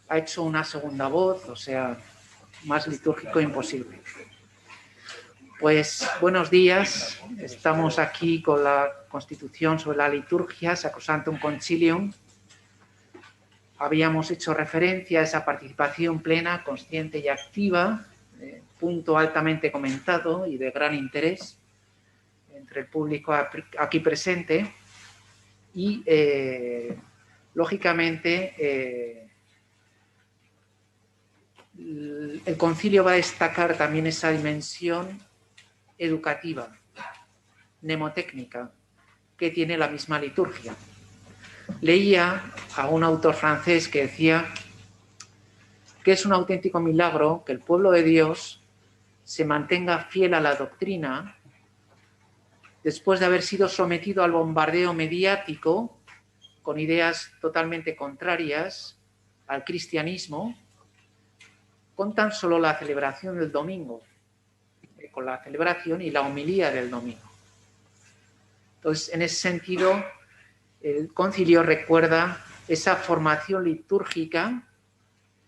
ha hecho una segunda voz, o sea, más litúrgico imposible. Pues buenos días, estamos aquí con la Constitución sobre la liturgia, Sacrosanctum Concilium. Habíamos hecho referencia a esa participación plena, consciente y activa, punto altamente comentado y de gran interés entre el público aquí presente y, lógicamente, el concilio va a destacar también esa dimensión educativa, mnemotécnica, que tiene la misma liturgia. Leía a un autor francés que decía que es un auténtico milagro que el pueblo de Dios se mantenga fiel a la doctrina después de haber sido sometido al bombardeo mediático con ideas totalmente contrarias al cristianismo, con tan solo la celebración del domingo, con la celebración y la homilía del domingo. Entonces, en ese sentido, el concilio recuerda esa formación litúrgica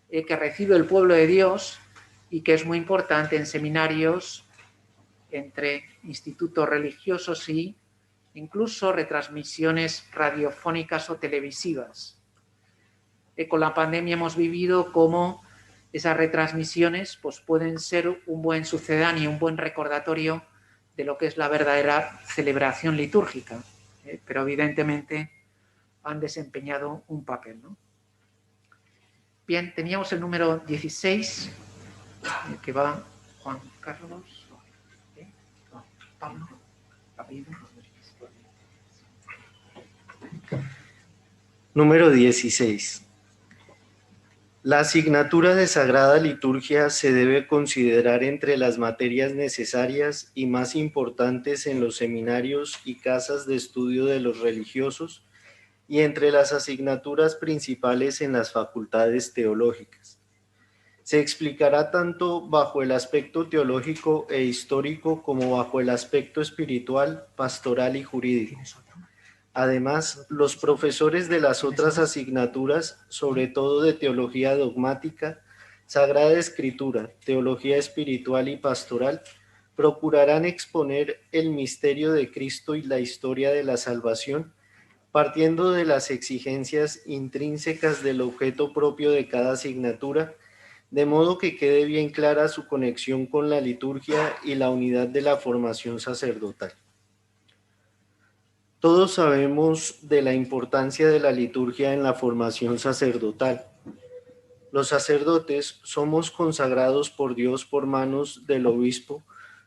que recibe el pueblo de Dios y que es muy importante en seminarios, entre institutos religiosos y incluso retransmisiones radiofónicas o televisivas. Con la pandemia hemos vivido cómo esas retransmisiones pues, pueden ser un buen sucedáneo, un buen recordatorio de lo que es la verdadera celebración litúrgica, pero evidentemente han desempeñado un papel, ¿no? Bien, teníamos el número 16, que va Juan Carlos, Pablo, apellido. Número 16. La asignatura de Sagrada Liturgia se debe considerar entre las materias necesarias y más importantes en los seminarios y casas de estudio de los religiosos y entre las asignaturas principales en las facultades teológicas. Se explicará tanto bajo el aspecto teológico e histórico como bajo el aspecto espiritual, pastoral y jurídico. Además, los profesores de las otras asignaturas, sobre todo de teología dogmática, Sagrada Escritura, teología espiritual y pastoral, procurarán exponer el misterio de Cristo y la historia de la salvación, partiendo de las exigencias intrínsecas del objeto propio de cada asignatura, de modo que quede bien clara su conexión con la liturgia y la unidad de la formación sacerdotal. Todos sabemos de la importancia de la liturgia en la formación sacerdotal. Los sacerdotes somos consagrados por Dios por manos del obispo,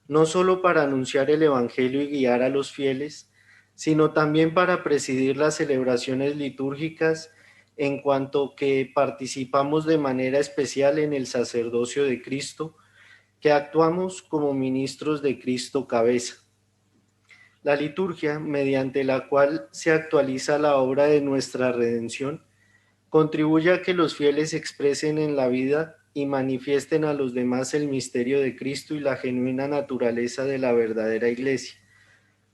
no solo para anunciar el evangelio y guiar a los fieles, sino también para presidir las celebraciones litúrgicas, en cuanto que participamos de manera especial en el sacerdocio de Cristo, que actuamos como ministros de Cristo cabeza. La liturgia, mediante la cual se actualiza la obra de nuestra redención, contribuye a que los fieles expresen en la vida y manifiesten a los demás el misterio de Cristo y la genuina naturaleza de la verdadera Iglesia.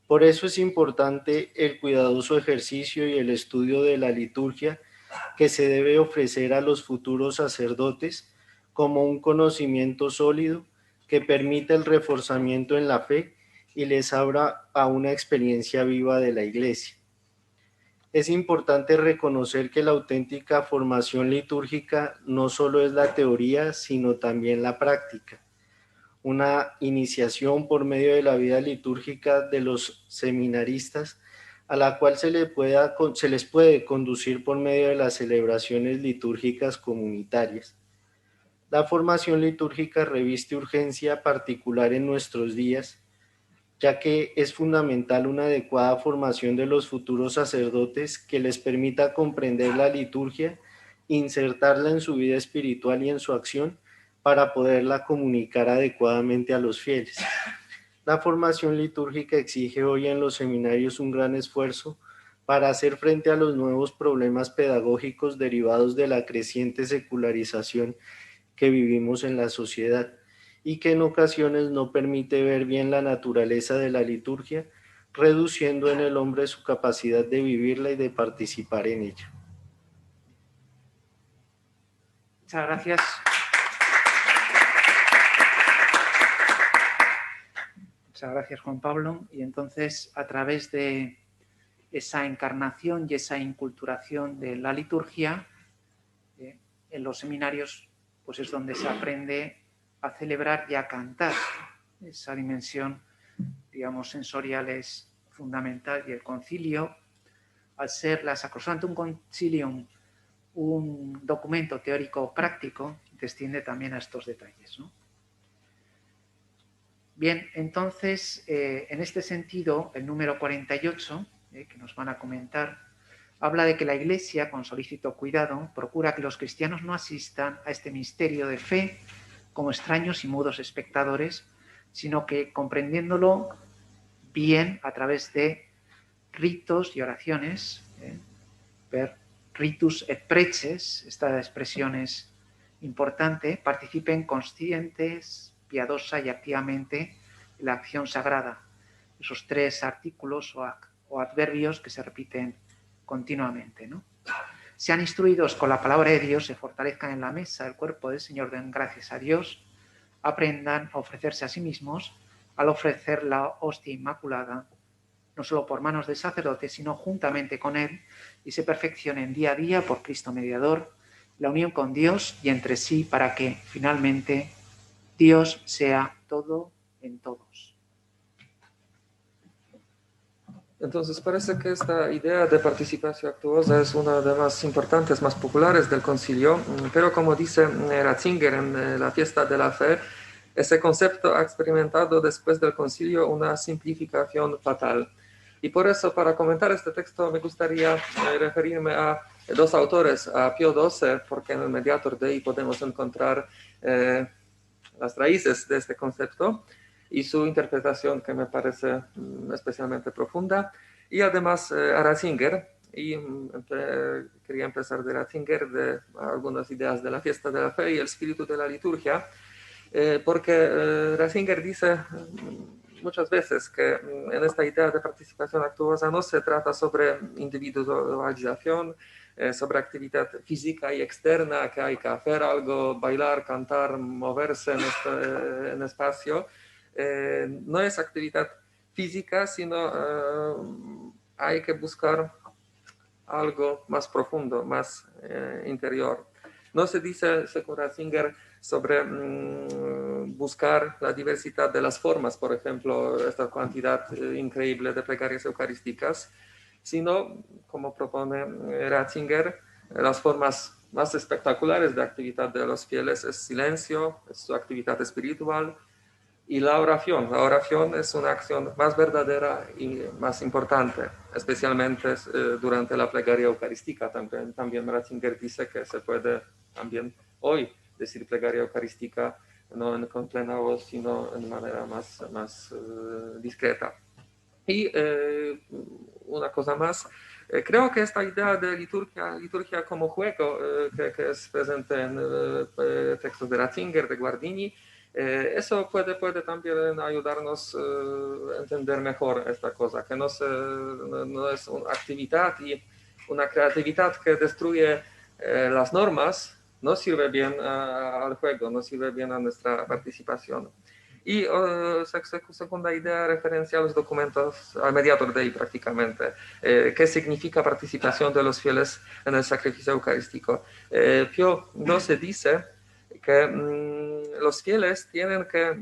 Por eso es importante el cuidadoso ejercicio y el estudio de la liturgia que se debe ofrecer a los futuros sacerdotes como un conocimiento sólido que permita el reforzamiento en la fe y les abra a una experiencia viva de la Iglesia. Es importante reconocer que la auténtica formación litúrgica no solo es la teoría, sino también la práctica. Una iniciación por medio de la vida litúrgica de los seminaristas, a la cual se les puede conducir por medio de las celebraciones litúrgicas comunitarias. La formación litúrgica reviste urgencia particular en nuestros días, ya que es fundamental una adecuada formación de los futuros sacerdotes que les permita comprender la liturgia, insertarla en su vida espiritual y en su acción para poderla comunicar adecuadamente a los fieles. La formación litúrgica exige hoy en los seminarios un gran esfuerzo para hacer frente a los nuevos problemas pedagógicos derivados de la creciente secularización que vivimos en la sociedad, y que en ocasiones no permite ver bien la naturaleza de la liturgia, reduciendo en el hombre su capacidad de vivirla y de participar en ella. Muchas gracias. Muchas gracias, Juan Pablo. Y entonces, a través de esa encarnación y esa inculturación de la liturgia, en los seminarios, pues es donde se aprende a celebrar y a cantar. Esa dimensión, digamos, sensorial es fundamental, y el concilio, al ser la Sacrosanctum Concilium un documento teórico práctico, desciende también a estos detalles, ¿no? Bien, entonces, en este sentido, el número 48, que nos van a comentar, habla de que la Iglesia, con solícito cuidado, procura que los cristianos no asistan a este misterio de fe como extraños y mudos espectadores, sino que, comprendiéndolo bien a través de ritos y oraciones, per ritus et preces, esta expresión es importante, participen conscientes, piadosa y activamente en la acción sagrada. Esos tres artículos o adverbios que se repiten continuamente, ¿no? Sean instruidos con la palabra de Dios, se fortalezcan en la mesa del cuerpo del Señor, den gracias a Dios, aprendan a ofrecerse a sí mismos al ofrecer la hostia inmaculada, no solo por manos del sacerdote, sino juntamente con él, y se perfeccionen día a día por Cristo mediador, la unión con Dios y entre sí, para que finalmente Dios sea todo en todos. Entonces parece que esta idea de participación actuosa es una de las más importantes, más populares del concilio, pero como dice Ratzinger en la fiesta de la fe, ese concepto ha experimentado después del concilio una simplificación fatal. Y por eso, para comentar este texto, me gustaría referirme a dos autores, a Pío XII, porque en el Mediator Dei podemos encontrar las raíces de este concepto y su interpretación, que me parece especialmente profunda, y además a Ratzinger. Y quería empezar de Ratzinger, de algunas ideas de la fiesta de la fe y el espíritu de la liturgia, porque Ratzinger dice muchas veces que en esta idea de participación actuosa no se trata sobre individualización, sobre actividad física y externa, que hay que hacer algo, bailar, cantar, moverse en espacio. No es actividad física, sino hay que buscar algo más profundo, más interior. No se dice, según Ratzinger, sobre buscar la diversidad de las formas, por ejemplo, esta cantidad increíble de plegarias eucarísticas, sino, como propone Ratzinger, las formas más espectaculares de actividad de los fieles es silencio, es su actividad espiritual, y la oración. La oración es una acción más verdadera y más importante, especialmente durante la plegaria eucarística. También Ratzinger dice que se puede también hoy decir plegaria eucarística no con plena voz, sino de manera más discreta. Y una cosa más, creo que esta idea de liturgia como juego, que es presente en textos de Ratzinger, de Guardini, eso puede también ayudarnos a entender mejor esta cosa, que no es una actividad y una creatividad que destruye las normas, no sirve bien al juego, no sirve bien a nuestra participación. Y segunda idea, referencia a los documentos, al Mediator Dei prácticamente, qué significa participación de los fieles en el sacrificio eucarístico. Pío XII dice que los fieles tienen que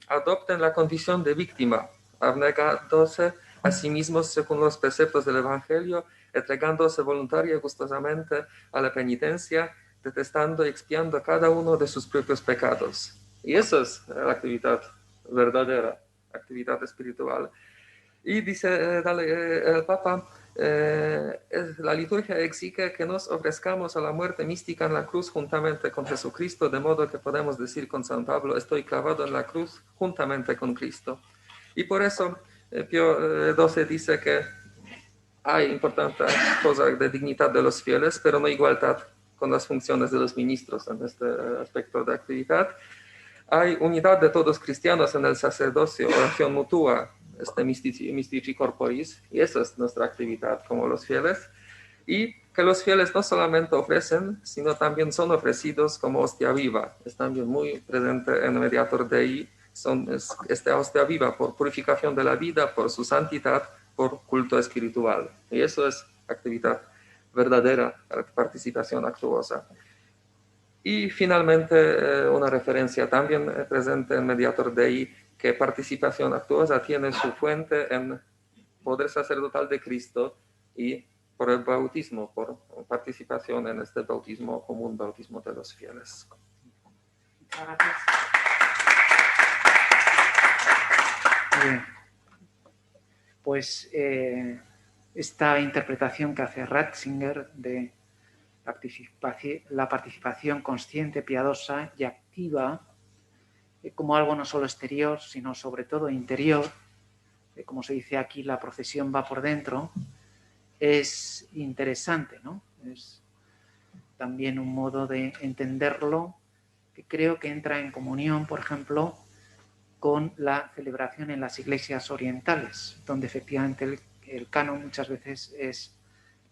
adopten la condición de víctima, abnegándose a sí mismos según los preceptos del Evangelio, entregándose voluntaria y gustosamente a la penitencia, detestando y expiando cada uno de sus propios pecados. Y esa es la actividad verdadera, actividad espiritual. Y dice el Papa, la liturgia exige que nos ofrezcamos a la muerte mística en la cruz juntamente con Jesucristo, de modo que podemos decir con San Pablo, estoy clavado en la cruz juntamente con Cristo. Y por eso Pío XII dice que hay importante cosa de dignidad de los fieles, pero no igualdad con las funciones de los ministros en este aspecto de actividad. Hay unidad de todos cristianos en el sacerdocio, oración mutua, Mystici Corporis, y esa es nuestra actividad como los fieles. Y que los fieles no solamente ofrecen, sino también son ofrecidos como hostia viva. Es también muy presente en el Mediator Dei. Esta hostia viva por purificación de la vida, por su santidad, por culto espiritual. Y eso es actividad verdadera, participación actuosa. Y finalmente una referencia también presente en Mediator Dei, que participación actuosa tiene su fuente en poder sacerdotal de Cristo y por el bautismo, por participación en este bautismo común, bautismo de los fieles. Muchas gracias. Bien. Pues esta interpretación que hace Ratzinger de la participación consciente, piadosa y activa como algo no solo exterior, sino sobre todo interior, como se dice aquí, la procesión va por dentro, es interesante, ¿no? Es también un modo de entenderlo que creo que entra en comunión, por ejemplo, con la celebración en las iglesias orientales, donde efectivamente el canon muchas veces es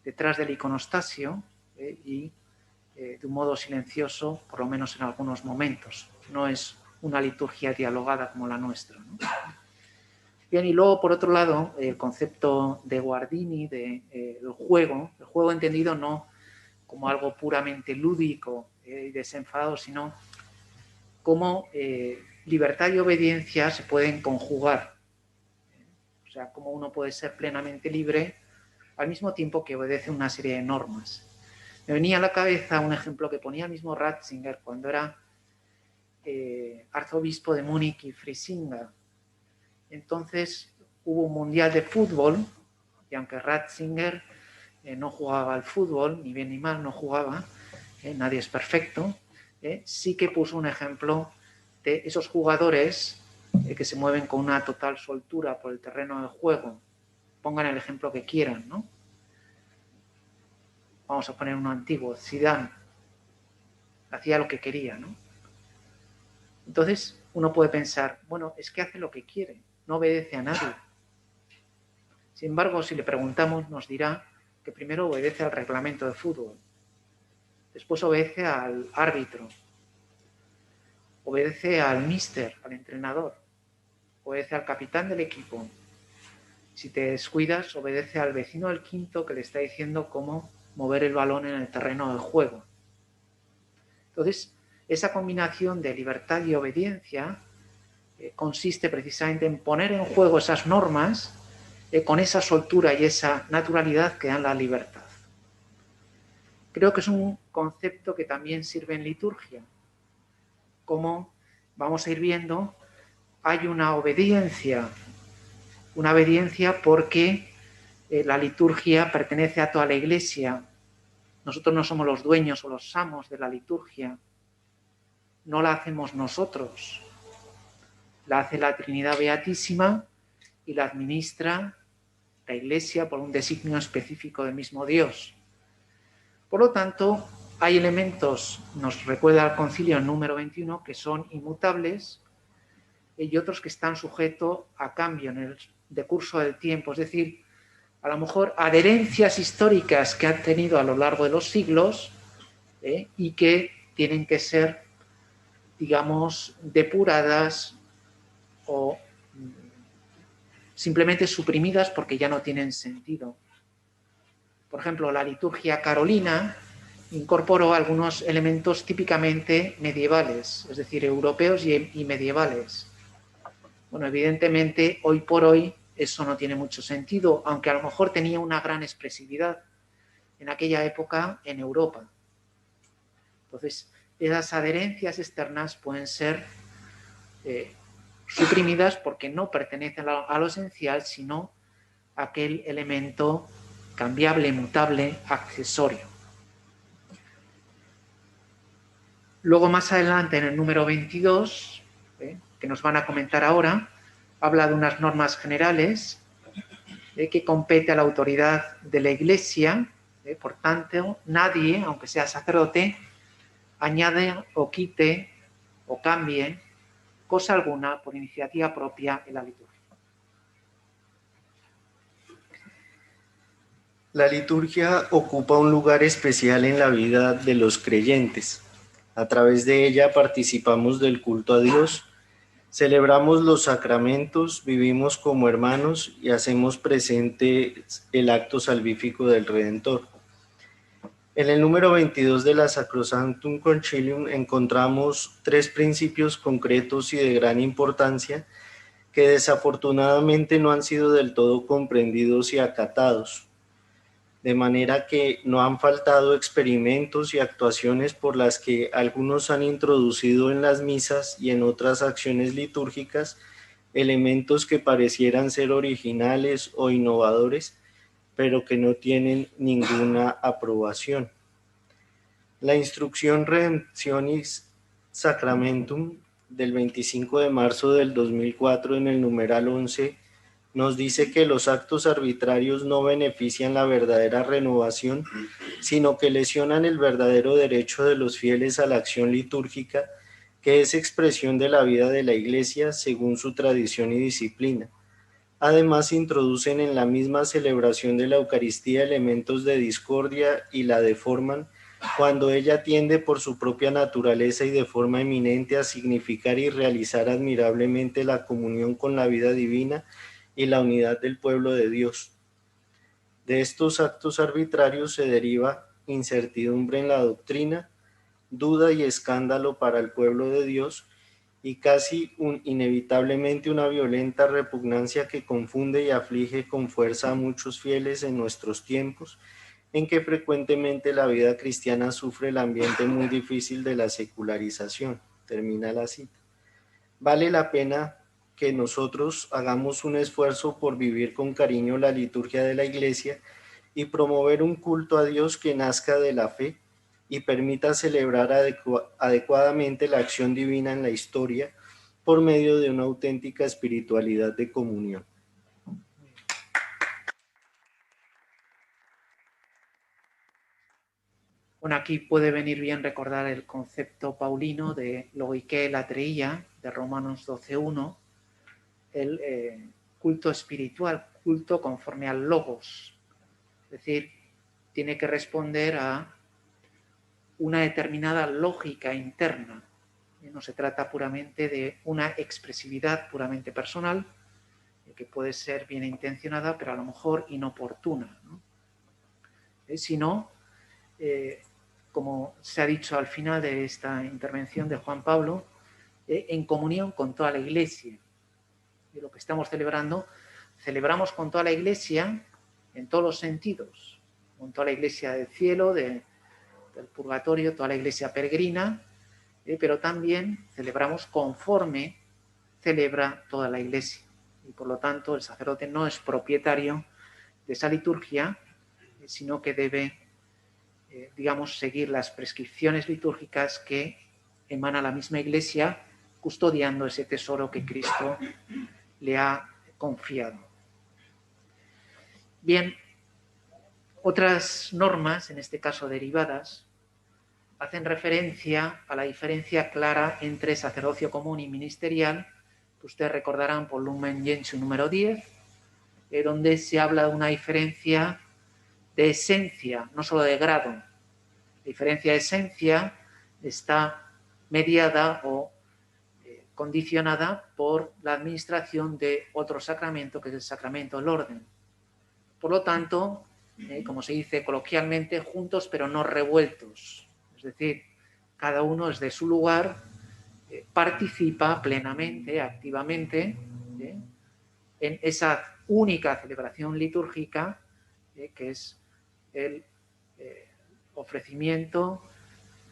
detrás del iconostasio y de un modo silencioso, por lo menos en algunos momentos. No es una liturgia dialogada como la nuestra, ¿no? Bien, y luego, por otro lado, el concepto de Guardini, del juego entendido no como algo puramente lúdico y desenfadado, sino como libertad y obediencia se pueden conjugar. O sea, cómo uno puede ser plenamente libre al mismo tiempo que obedece una serie de normas. Me venía a la cabeza un ejemplo que ponía el mismo Ratzinger cuando era arzobispo de Múnich y Frisinga. Entonces hubo un mundial de fútbol y aunque Ratzinger no jugaba al fútbol, ni bien ni mal, no jugaba, nadie es perfecto, sí que puso un ejemplo de esos jugadores que se mueven con una total soltura por el terreno de juego. Pongan el ejemplo que quieran, ¿no? Vamos a poner uno antiguo, Zidane, hacía lo que quería, ¿no? Entonces uno puede pensar, bueno, es que hace lo que quiere, no obedece a nadie. Sin embargo, si le preguntamos, nos dirá que primero obedece al reglamento de fútbol, después obedece al árbitro, obedece al míster, al entrenador, obedece al capitán del equipo. Si te descuidas, obedece al vecino del quinto que le está diciendo cómo mover el balón en el terreno de juego. Entonces, esa combinación de libertad y obediencia consiste precisamente en poner en juego esas normas con esa soltura y esa naturalidad que dan la libertad. Creo que es un concepto que también sirve en liturgia. Como vamos a ir viendo, hay una obediencia porque la liturgia pertenece a toda la Iglesia. Nosotros no somos los dueños o los amos de la liturgia. No la hacemos nosotros. La hace la Trinidad Beatísima y la administra la Iglesia por un designio específico del mismo Dios. Por lo tanto, hay elementos, nos recuerda el concilio número 21, que son inmutables y otros que están sujetos a cambio en el decurso del tiempo. Es decir, a lo mejor adherencias históricas que han tenido a lo largo de los siglos y que tienen que ser, digamos, depuradas o simplemente suprimidas porque ya no tienen sentido. Por ejemplo, la liturgia carolina incorporó algunos elementos típicamente medievales, es decir, europeos y medievales. Bueno, evidentemente, hoy por hoy eso no tiene mucho sentido, aunque a lo mejor tenía una gran expresividad en aquella época en Europa. Entonces, esas adherencias externas pueden ser suprimidas porque no pertenecen a lo esencial, sino a aquel elemento cambiable, mutable, accesorio. Luego, más adelante, en el número 22, que nos van a comentar ahora, habla de unas normas generales que compete a la autoridad de la Iglesia. Por tanto, nadie, aunque sea sacerdote, añade o quite o cambie cosa alguna por iniciativa propia en la liturgia. La liturgia ocupa un lugar especial en la vida de los creyentes. A través de ella participamos del culto a Dios, celebramos los sacramentos, vivimos como hermanos y hacemos presente el acto salvífico del Redentor. En el número 22 de la Sacrosanctum Concilium encontramos tres principios concretos y de gran importancia que desafortunadamente no han sido del todo comprendidos y acatados, de manera que no han faltado experimentos y actuaciones por las que algunos han introducido en las misas y en otras acciones litúrgicas elementos que parecieran ser originales o innovadores, pero que no tienen ninguna aprobación. La instrucción Redemptionis Sacramentum del 25 de marzo del 2004 en el numeral 11 nos dice que los actos arbitrarios no benefician la verdadera renovación, sino que lesionan el verdadero derecho de los fieles a la acción litúrgica, que es expresión de la vida de la Iglesia según su tradición y disciplina. Además, introducen en la misma celebración de la Eucaristía elementos de discordia y la deforman cuando ella tiende por su propia naturaleza y de forma eminente a significar y realizar admirablemente la comunión con la vida divina y la unidad del pueblo de Dios. De estos actos arbitrarios se deriva incertidumbre en la doctrina, duda y escándalo para el pueblo de Dios, y casi inevitablemente una violenta repugnancia que confunde y aflige con fuerza a muchos fieles en nuestros tiempos, en que frecuentemente la vida cristiana sufre el ambiente muy difícil de la secularización. Termina la cita. Vale la pena que nosotros hagamos un esfuerzo por vivir con cariño la liturgia de la Iglesia y promover un culto a Dios que nazca de la fe y permita celebrar adecuadamente la acción divina en la historia por medio de una auténtica espiritualidad de comunión. Bueno, aquí puede venir bien recordar el concepto paulino de loike latreia, de Romanos 12:1, el culto espiritual, culto conforme al logos. Es decir, tiene que responder a una determinada lógica interna. No se trata puramente de una expresividad puramente personal, que puede ser bien intencionada, pero a lo mejor inoportuna, ¿no? Sino, como se ha dicho al final de esta intervención de Juan Pablo, en comunión con toda la Iglesia. De lo que estamos celebrando, celebramos con toda la Iglesia en todos los sentidos, con toda la Iglesia del cielo, del purgatorio, toda la Iglesia peregrina, pero también celebramos conforme celebra toda la Iglesia. Y por lo tanto el sacerdote no es propietario de esa liturgia, sino que debe, seguir las prescripciones litúrgicas que emana la misma Iglesia, custodiando ese tesoro que Cristo le ha confiado. Bien, otras normas, en este caso derivadas, hacen referencia a la diferencia clara entre sacerdocio común y ministerial, que ustedes recordarán por Lumen Gentium número 10, donde se habla de una diferencia de esencia, no solo de grado. La diferencia de esencia está mediada o condicionada por la administración de otro sacramento, que es el sacramento del orden. Por lo tanto, como se dice coloquialmente, juntos pero no revueltos. Es decir, cada uno desde su lugar participa plenamente, activamente, en esa única celebración litúrgica, que es el ofrecimiento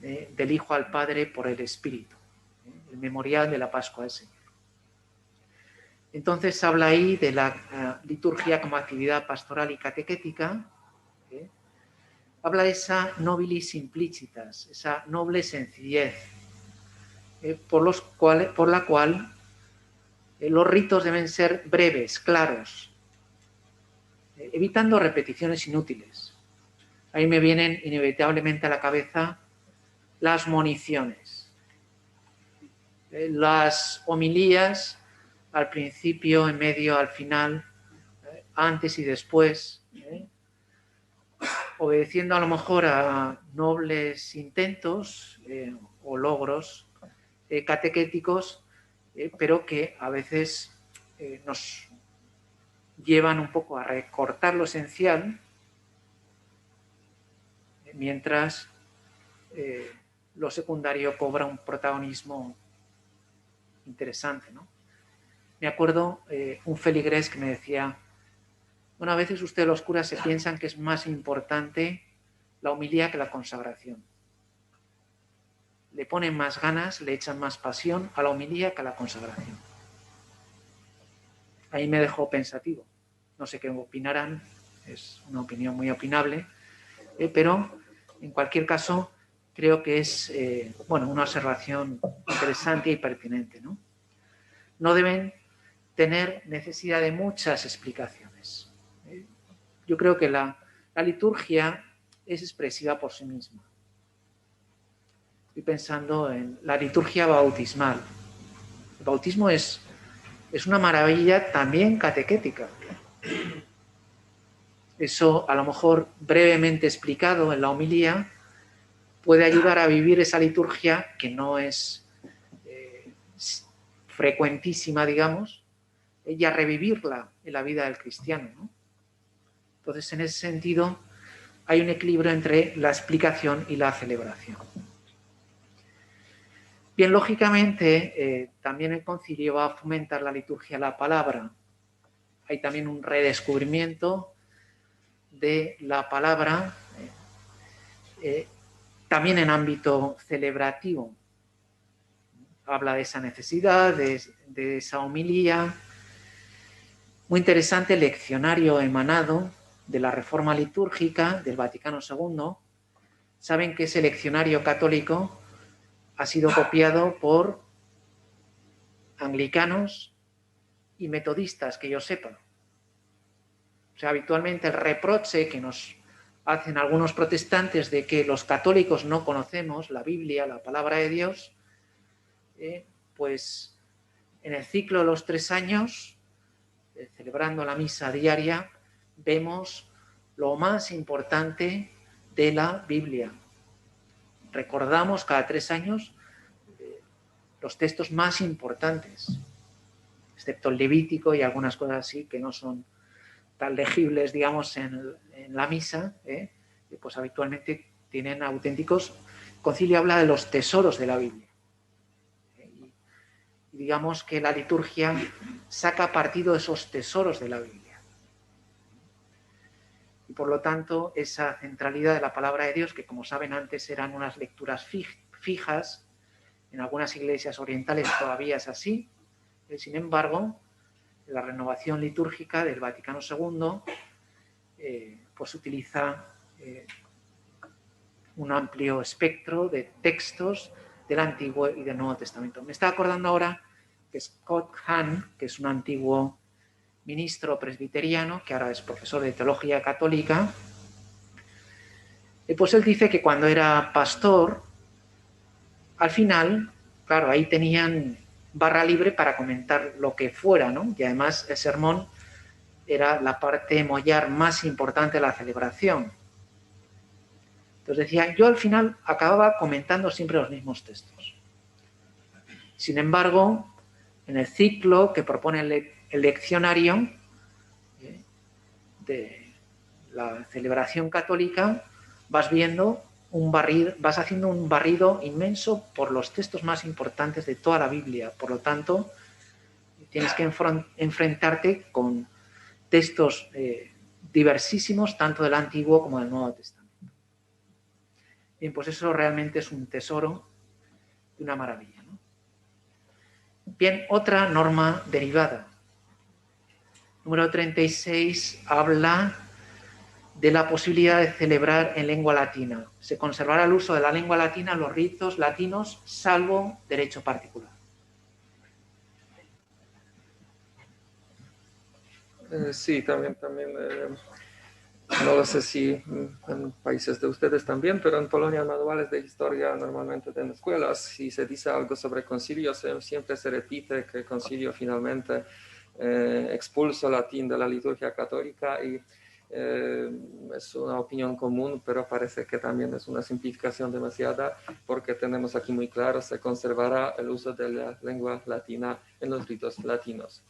del Hijo al Padre por el Espíritu, el memorial de la Pascua del Señor. Entonces habla ahí de la liturgia como actividad pastoral y catequética. Habla de esa nobilis simplicitas, esa noble sencillez, por la cual los ritos deben ser breves, claros, evitando repeticiones inútiles. Ahí me vienen inevitablemente a la cabeza las moniciones, las homilías al principio, en medio, al final, antes y después, obedeciendo a lo mejor a nobles intentos o logros catequéticos, pero que a veces nos llevan un poco a recortar lo esencial, mientras lo secundario cobra un protagonismo interesante, ¿no? Me acuerdo un feligrés que me decía: bueno, a veces ustedes los curas se piensan que es más importante la homilía que la consagración. Le ponen más ganas, le echan más pasión a la homilía que a la consagración. Ahí me dejó pensativo. No sé qué opinarán, es una opinión muy opinable, pero en cualquier caso creo que es bueno, una observación interesante y pertinente, ¿no? No deben tener necesidad de muchas explicaciones. Yo creo que la liturgia es expresiva por sí misma. Estoy pensando en la liturgia bautismal. El bautismo es una maravilla también catequética. Eso, a lo mejor brevemente explicado en la homilía, puede ayudar a vivir esa liturgia que no es frecuentísima, digamos, y a revivirla en la vida del cristiano, ¿no? Entonces, en ese sentido, hay un equilibrio entre la explicación y la celebración. Bien, lógicamente, también el concilio va a fomentar la liturgia de la palabra. Hay también un redescubrimiento de la palabra, también en ámbito celebrativo. Habla de esa necesidad, de esa homilía. Muy interesante el leccionario emanado de la Reforma Litúrgica del Vaticano II. Saben que ese leccionario católico ha sido copiado por anglicanos y metodistas, que yo sepa. O sea, habitualmente el reproche que nos hacen algunos protestantes de que los católicos no conocemos la Biblia, la palabra de Dios, pues en el ciclo de los 3 años, celebrando la misa diaria, vemos lo más importante de la Biblia. Recordamos cada 3 años los textos más importantes, excepto el Levítico y algunas cosas así que no son tan legibles, digamos, en la misa, pues habitualmente tienen auténticos. El concilio habla de los tesoros de la Biblia. Y digamos que la liturgia saca partido de esos tesoros de la Biblia. Y por lo tanto, esa centralidad de la palabra de Dios, que como saben antes eran unas lecturas fijas, en algunas iglesias orientales todavía es así, sin embargo, la renovación litúrgica del Vaticano II pues utiliza un amplio espectro de textos del Antiguo y del Nuevo Testamento. Me estaba acordando ahora que Scott Hahn, que es un antiguo ministro presbiteriano, que ahora es profesor de teología católica, pues él dice que cuando era pastor, al final, claro, ahí tenían barra libre para comentar lo que fuera, ¿no? Y además el sermón era la parte mollar más importante de la celebración. Entonces decía, yo al final acababa comentando siempre los mismos textos. Sin embargo, en el ciclo que propone el leccionario de la celebración católica, vas viendo vas haciendo un barrido inmenso por los textos más importantes de toda la Biblia. Por lo tanto, tienes que enfrentarte con textos diversísimos, tanto del Antiguo como del Nuevo Testamento. Bien, pues eso realmente es un tesoro y una maravilla, ¿no? Bien, otra norma derivada. Número 36 habla de la posibilidad de celebrar en lengua latina. Se conservará el uso de la lengua latina en los ritos latinos, salvo derecho particular. Sí, también no lo sé si en países de ustedes también, pero en Polonia manuales de historia normalmente en escuelas, si se dice algo sobre concilio, siempre se repite que el concilio finalmente expulsó latín de la liturgia católica y Es una opinión común, pero parece que también es una simplificación demasiada, porque tenemos aquí muy claro, se conservará el uso de la lengua latina en los ritos latinos.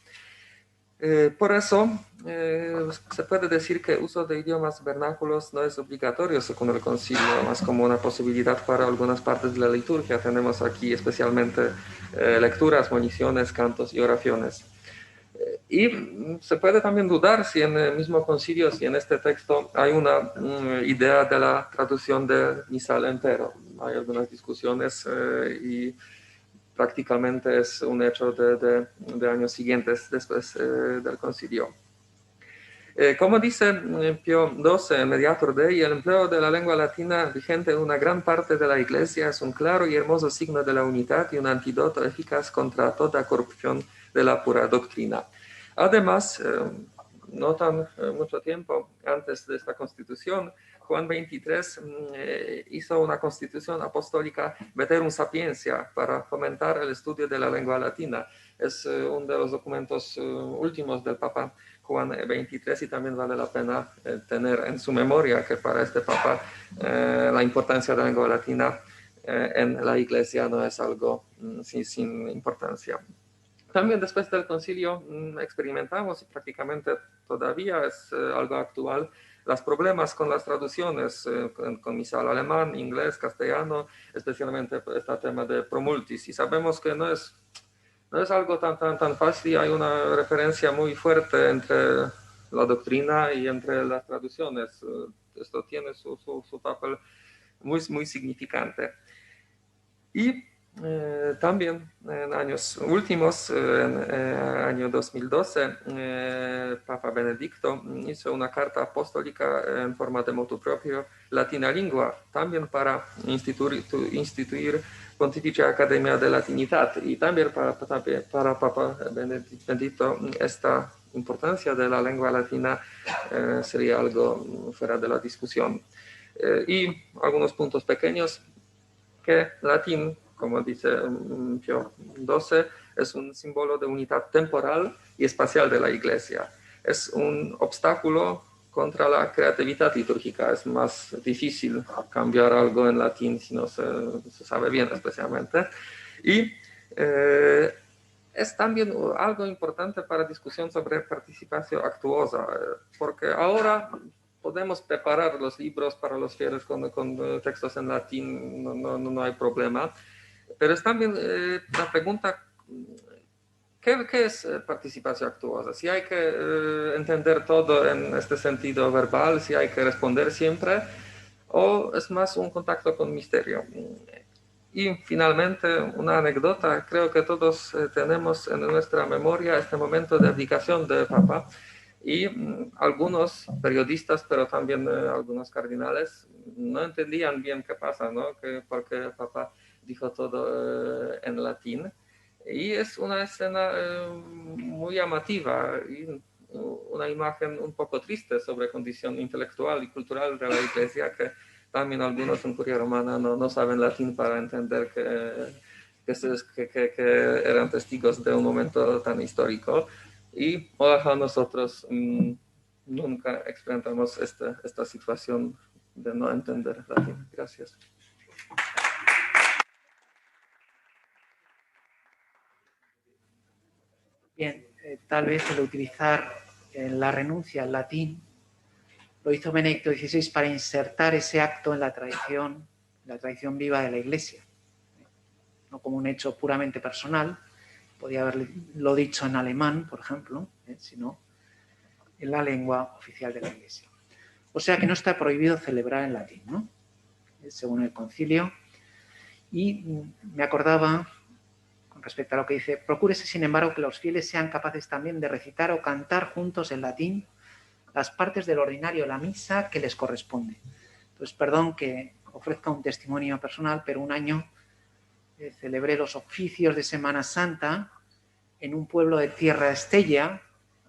Por eso, se puede decir que el uso de idiomas vernáculos no es obligatorio según el concilio, más como una posibilidad para algunas partes de la liturgia. Tenemos aquí especialmente lecturas, moniciones, cantos y oraciones. Y se puede también dudar si en el mismo concilio, si en este texto hay una idea de la traducción del misal entero. Hay algunas discusiones y prácticamente es un hecho de años siguientes después del concilio. Como dice Pío XII, Mediator Dei, el empleo de la lengua latina vigente en una gran parte de la Iglesia es un claro y hermoso signo de la unidad y un antídoto eficaz contra toda corrupción de la pura doctrina. Además, no tan mucho tiempo antes de esta constitución, Juan XXIII hizo una constitución apostólica Veterum Sapientia para fomentar el estudio de la lengua latina. Es uno de los documentos últimos del Papa Juan XXIII y también vale la pena tener en su memoria que para este Papa la importancia de la lengua latina en la Iglesia no es algo sin importancia. También después del concilio experimentamos y prácticamente todavía es algo actual los problemas con las traducciones, con misal alemán, inglés, castellano, especialmente este tema de promultis. Y sabemos que no es algo tan fácil, hay una referencia muy fuerte entre la doctrina y entre las traducciones. Esto tiene su papel muy significante. Y también en años últimos, en el año 2012, Papa Benedicto hizo una carta apostólica en forma de motu propio, Latina Lingua, también para instituir Pontificia Academia de Latinidad. Y también para Papa Benedicto esta importancia de la lengua latina sería algo fuera de la discusión. Y algunos puntos pequeños, que latín, como dice Pío XII, es un símbolo de unidad temporal y espacial de la Iglesia. Es un obstáculo contra la creatividad litúrgica. Es más difícil cambiar algo en latín si no se sabe bien especialmente. Y es también algo importante para discusión sobre participación actuosa, porque ahora podemos preparar los libros para los fieles con textos en latín, no hay problema. Pero es también la pregunta, ¿qué es participación actuosa? Si hay que entender todo en este sentido verbal, si hay que responder siempre, o es más un contacto con misterio. Y finalmente, una anécdota, creo que todos tenemos en nuestra memoria este momento de abdicación del Papa. Y algunos periodistas, pero también algunos cardinales, no entendían bien qué pasa, ¿no? Porque el Papa dijo todo en latín. Y es una escena muy llamativa y una imagen un poco triste sobre la condición intelectual y cultural de la Iglesia, que también algunos en Curia Romana no saben latín para entender que eran testigos de un momento tan histórico. Y ojalá nosotros nunca experimentamos esta situación de no entender latín. Gracias. Bien, tal vez el utilizar la renuncia al latín lo hizo Benedicto XVI para insertar ese acto en la tradición viva de la Iglesia, no como un hecho puramente personal, podía haberlo dicho en alemán, por ejemplo, sino en la lengua oficial de la Iglesia. O sea que no está prohibido celebrar en latín, ¿no? Según el concilio. Y me acordaba, con respecto a lo que dice, procúrese, sin embargo, que los fieles sean capaces también de recitar o cantar juntos en latín las partes del ordinario de la misa que les corresponde. Entonces, perdón que ofrezca un testimonio personal, pero un año celebré los oficios de Semana Santa en un pueblo de Tierra Estella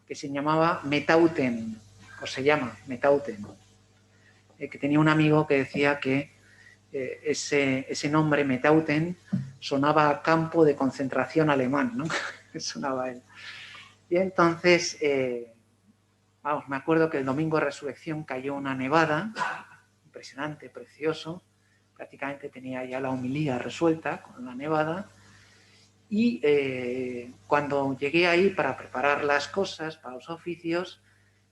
que se llamaba Metauten, o se llama Metauten, que tenía un amigo que decía que ese nombre, Metauten, sonaba a campo de concentración alemán, ¿no? Sonaba él. Y entonces Vamos, me acuerdo que el domingo de resurrección cayó una nevada, impresionante, precioso, prácticamente tenía ya la homilía resuelta con la nevada, y cuando llegué ahí para preparar las cosas, para los oficios,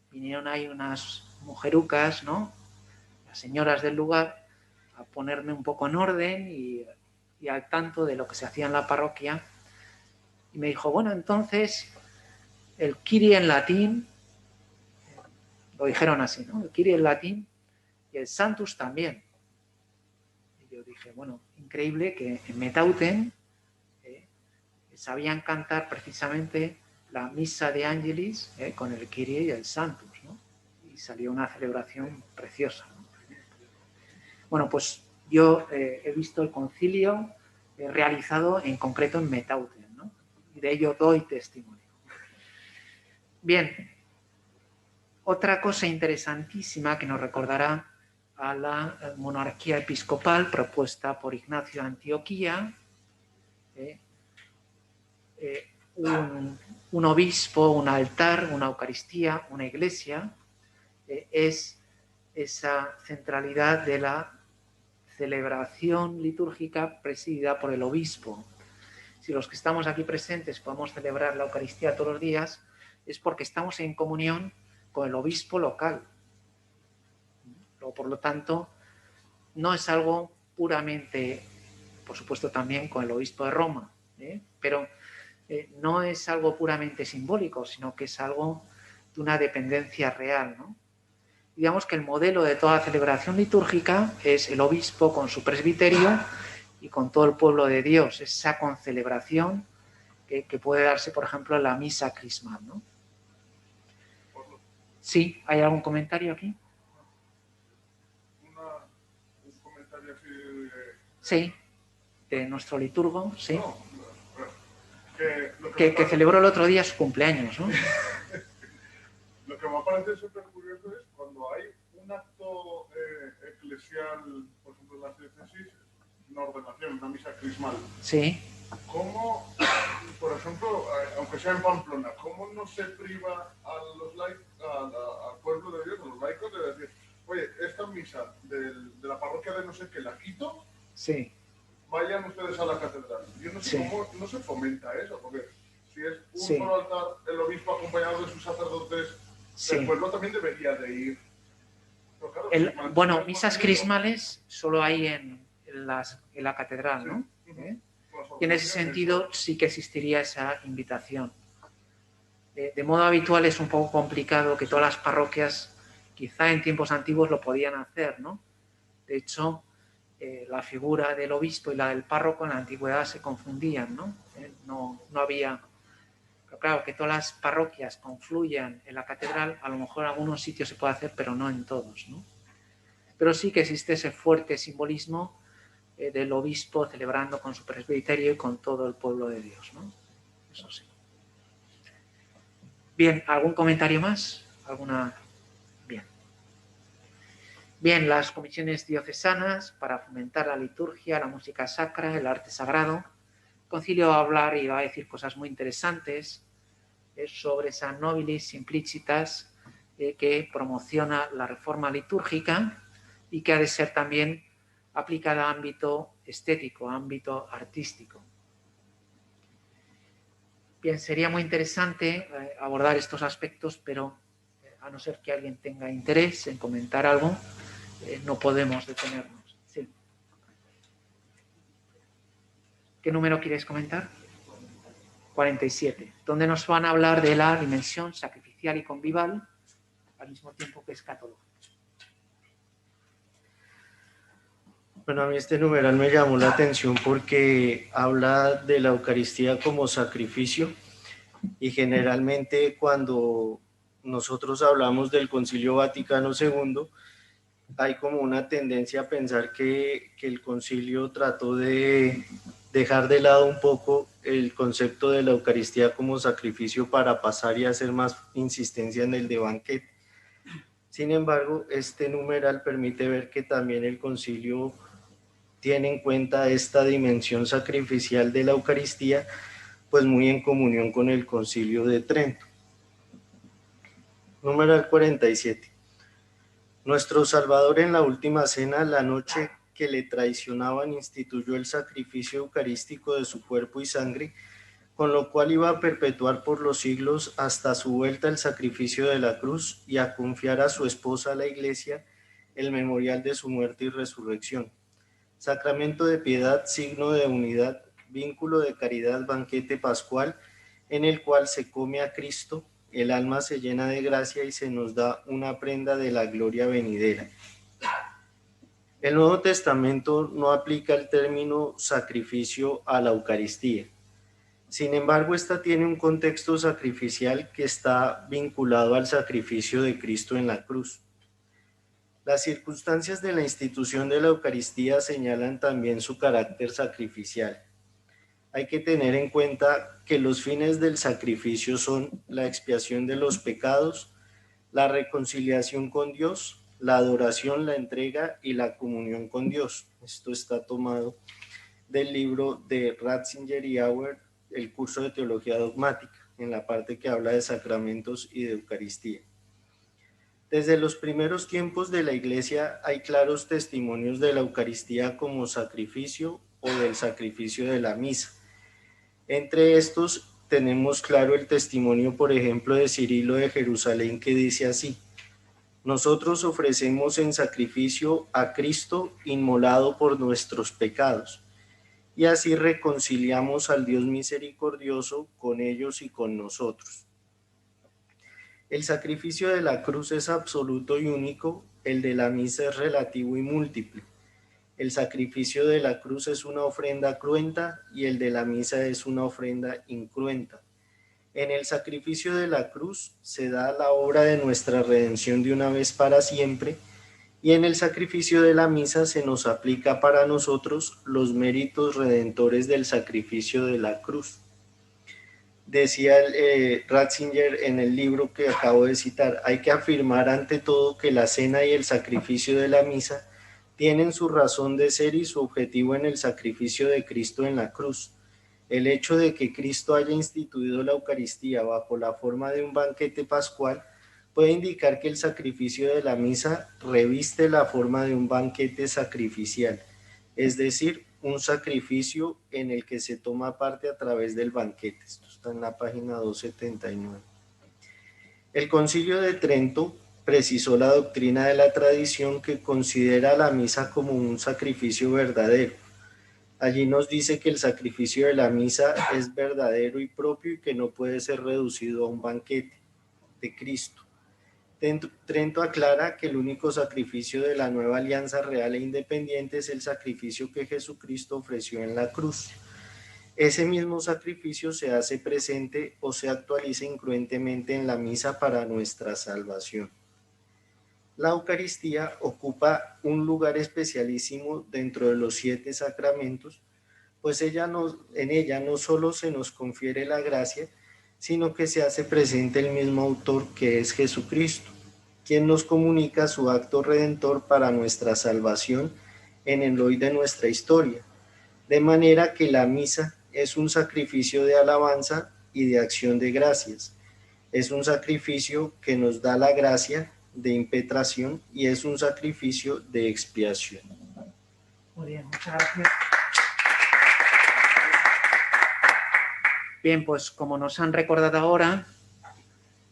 vinieron ahí unas mujerucas, ¿no?, las señoras del lugar, a ponerme un poco en orden y al tanto de lo que se hacía en la parroquia. Y me dijo, bueno, entonces, el Kyrie en latín, lo dijeron así, ¿no?, el Kyrie en latín y el Sanctus también. Y yo dije, bueno, increíble que en Metauten sabían cantar precisamente la misa de Angelis con el Kyrie y el Sanctus, ¿no? Y salió una celebración preciosa, ¿no? Bueno, pues yo he visto el concilio realizado en concreto en Metauten, ¿no? Y de ello doy testimonio. Bien, otra cosa interesantísima que nos recordará a la monarquía episcopal propuesta por Ignacio de Antioquía, un obispo, un altar, una Eucaristía, una iglesia, es esa centralidad de la celebración litúrgica presidida por el obispo. Si los que estamos aquí presentes podemos celebrar la Eucaristía todos los días, es porque estamos en comunión con el obispo local. Por lo tanto, no es algo puramente, por supuesto también con el obispo de Roma, pero no es algo puramente simbólico, sino que es algo de una dependencia real, ¿no? Digamos que el modelo de toda celebración litúrgica es el obispo con su presbiterio y con todo el pueblo de Dios, esa concelebración que puede darse, por ejemplo, en la misa crismal, ¿no? Sí, ¿hay algún comentario aquí? Un comentario así de... Sí, de nuestro liturgo, sí. No, que celebró el otro día su cumpleaños, ¿no? Lo que me parece súper curioso es cuando hay un acto eclesial, por ejemplo, en las diócesis, una ordenación, una misa crismal. Sí. ¿Cómo, por ejemplo, aunque sea en Pamplona, cómo no se priva a los al pueblo de Dios, a los laicos, de decir, oye, esta misa de la parroquia de no sé qué la quito? Sí. Vayan ustedes a la catedral. Yo no sé Sí. cómo no se fomenta eso, porque si es un Sí. solo altar, el obispo acompañado de sus sacerdotes, Sí. el pueblo también debería de ir. Pero claro, bueno, misas crismales solo hay en la catedral, ¿no? Sí. Y en ese sentido sí que existiría esa invitación. De modo habitual es un poco complicado que todas las parroquias, quizá en tiempos antiguos lo podían hacer, ¿no? De hecho, la figura del obispo y la del párroco en la antigüedad se confundían, ¿no? No había... Pero claro, que todas las parroquias confluyan en la catedral, a lo mejor en algunos sitios se puede hacer, pero no en todos, ¿no? Pero sí que existe ese fuerte simbolismo del obispo celebrando con su presbiterio y con todo el pueblo de Dios, ¿no? Eso sí. Bien, ¿algún comentario más? ¿Alguna? Bien. Bien, las comisiones diocesanas para fomentar la liturgia, la música sacra, el arte sagrado. El concilio va a hablar y va a decir cosas muy interesantes sobre esa nobilis simplicitas que promociona la reforma litúrgica y que ha de ser también aplicada a ámbito estético, a ámbito artístico. Bien, sería muy interesante abordar estos aspectos, pero a no ser que alguien tenga interés en comentar algo, no podemos detenernos. Sí. ¿Qué número quieres comentar? 47, donde nos van a hablar de la dimensión sacrificial y convival al mismo tiempo que escatológica. Bueno, a mí este numeral me llamó la atención porque habla de la Eucaristía como sacrificio y generalmente cuando nosotros hablamos del Concilio Vaticano II hay como una tendencia a pensar que el concilio trató de dejar de lado un poco el concepto de la Eucaristía como sacrificio para pasar y hacer más insistencia en el de banquete. Sin embargo, este numeral permite ver que también el concilio tiene en cuenta esta dimensión sacrificial de la Eucaristía, pues muy en comunión con el Concilio de Trento. Numeral 47. Nuestro Salvador en la última cena, la noche que le traicionaban, instituyó el sacrificio eucarístico de su cuerpo y sangre, con lo cual iba a perpetuar por los siglos hasta su vuelta el sacrificio de la cruz y a confiar a su esposa, la Iglesia, el memorial de su muerte y resurrección. Sacramento de piedad, signo de unidad, vínculo de caridad, banquete pascual, en el cual se come a Cristo, el alma se llena de gracia y se nos da una prenda de la gloria venidera. El Nuevo Testamento no aplica el término sacrificio a la Eucaristía. Sin embargo, esta tiene un contexto sacrificial que está vinculado al sacrificio de Cristo en la cruz. Las circunstancias de la institución de la Eucaristía señalan también su carácter sacrificial. Hay que tener en cuenta que los fines del sacrificio son la expiación de los pecados, la reconciliación con Dios, la adoración, la entrega y la comunión con Dios. Esto está tomado del libro de Ratzinger y Auer, el curso de Teología Dogmática, en la parte que habla de sacramentos y de Eucaristía. Desde los primeros tiempos de la Iglesia hay claros testimonios de la Eucaristía como sacrificio o del sacrificio de la misa. Entre estos tenemos claro el testimonio, por ejemplo, de Cirilo de Jerusalén, que dice así: nosotros ofrecemos en sacrificio a Cristo inmolado por nuestros pecados, y así reconciliamos al Dios misericordioso con ellos y con nosotros. El sacrificio de la cruz es absoluto y único, el de la misa es relativo y múltiple. El sacrificio de la cruz es una ofrenda cruenta y el de la misa es una ofrenda incruenta. En el sacrificio de la cruz se da la obra de nuestra redención de una vez para siempre, y en el sacrificio de la misa se nos aplica para nosotros los méritos redentores del sacrificio de la cruz. Decía Ratzinger en el libro que acabo de citar: hay que afirmar ante todo que la cena y el sacrificio de la misa tienen su razón de ser y su objetivo en el sacrificio de Cristo en la cruz. El hecho de que Cristo haya instituido la Eucaristía bajo la forma de un banquete pascual puede indicar que el sacrificio de la misa reviste la forma de un banquete sacrificial, es decir, un sacrificio en el que se toma parte a través del banquete. Esto está en la página 279. El Concilio de Trento precisó la doctrina de la tradición, que considera la misa como un sacrificio verdadero. Allí nos dice que el sacrificio de la misa es verdadero y propio y que no puede ser reducido a un banquete de Cristo. Trento aclara que el único sacrificio de la nueva alianza real e independiente es el sacrificio que Jesucristo ofreció en la cruz. Ese mismo sacrificio se hace presente o se actualiza incruentemente en la misa para nuestra salvación. La Eucaristía ocupa un lugar especialísimo dentro de los 7 sacramentos, pues en ella no solo se nos confiere la gracia, sino que se hace presente el mismo autor, que es Jesucristo, quien nos comunica su acto redentor para nuestra salvación en el hoy de nuestra historia, de manera que la misa es un sacrificio de alabanza y de acción de gracias. Es un sacrificio que nos da la gracia de impetración y es un sacrificio de expiación. Muy bien, muchas gracias. Bien, pues como nos han recordado ahora,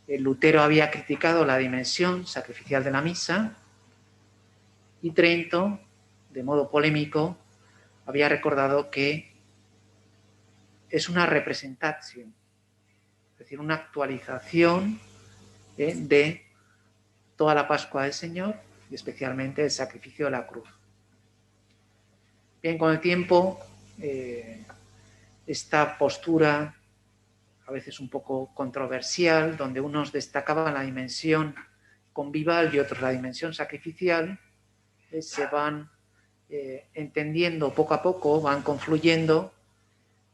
Lutero había criticado la dimensión sacrificial de la misa y Trento, de modo polémico, había recordado que es una representación, es decir, una actualización de toda la Pascua del Señor y especialmente el sacrificio de la cruz. Bien, con el tiempo, esta postura, a veces un poco controversial, donde unos destacaban la dimensión convival y otros la dimensión sacrificial, se van entendiendo poco a poco, van confluyendo,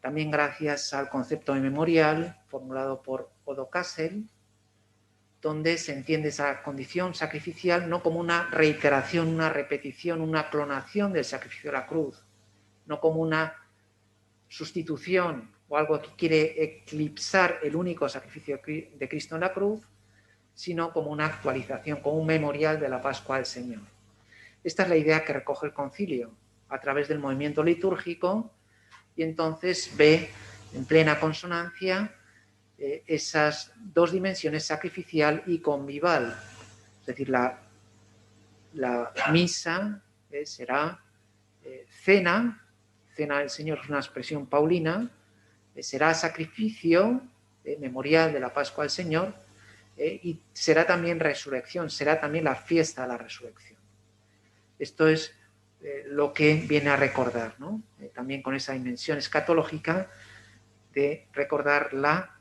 también gracias al concepto de memorial formulado por Odo Kassel, donde se entiende esa condición sacrificial no como una reiteración, una repetición, una clonación del sacrificio de la cruz, no como una sustitución o algo que quiere eclipsar el único sacrificio de Cristo en la cruz, sino como una actualización, como un memorial de la Pascua del Señor. Esta es la idea que recoge el concilio a través del movimiento litúrgico, y entonces ve en plena consonancia esas dos dimensiones, sacrificial y convival. Es decir, la misa será cena del Señor, es una expresión paulina, será sacrificio memorial de la Pascua del Señor, y será también resurrección, será también la fiesta de la resurrección. Esto es lo que viene a recordar, ¿no? También con esa dimensión escatológica de recordar la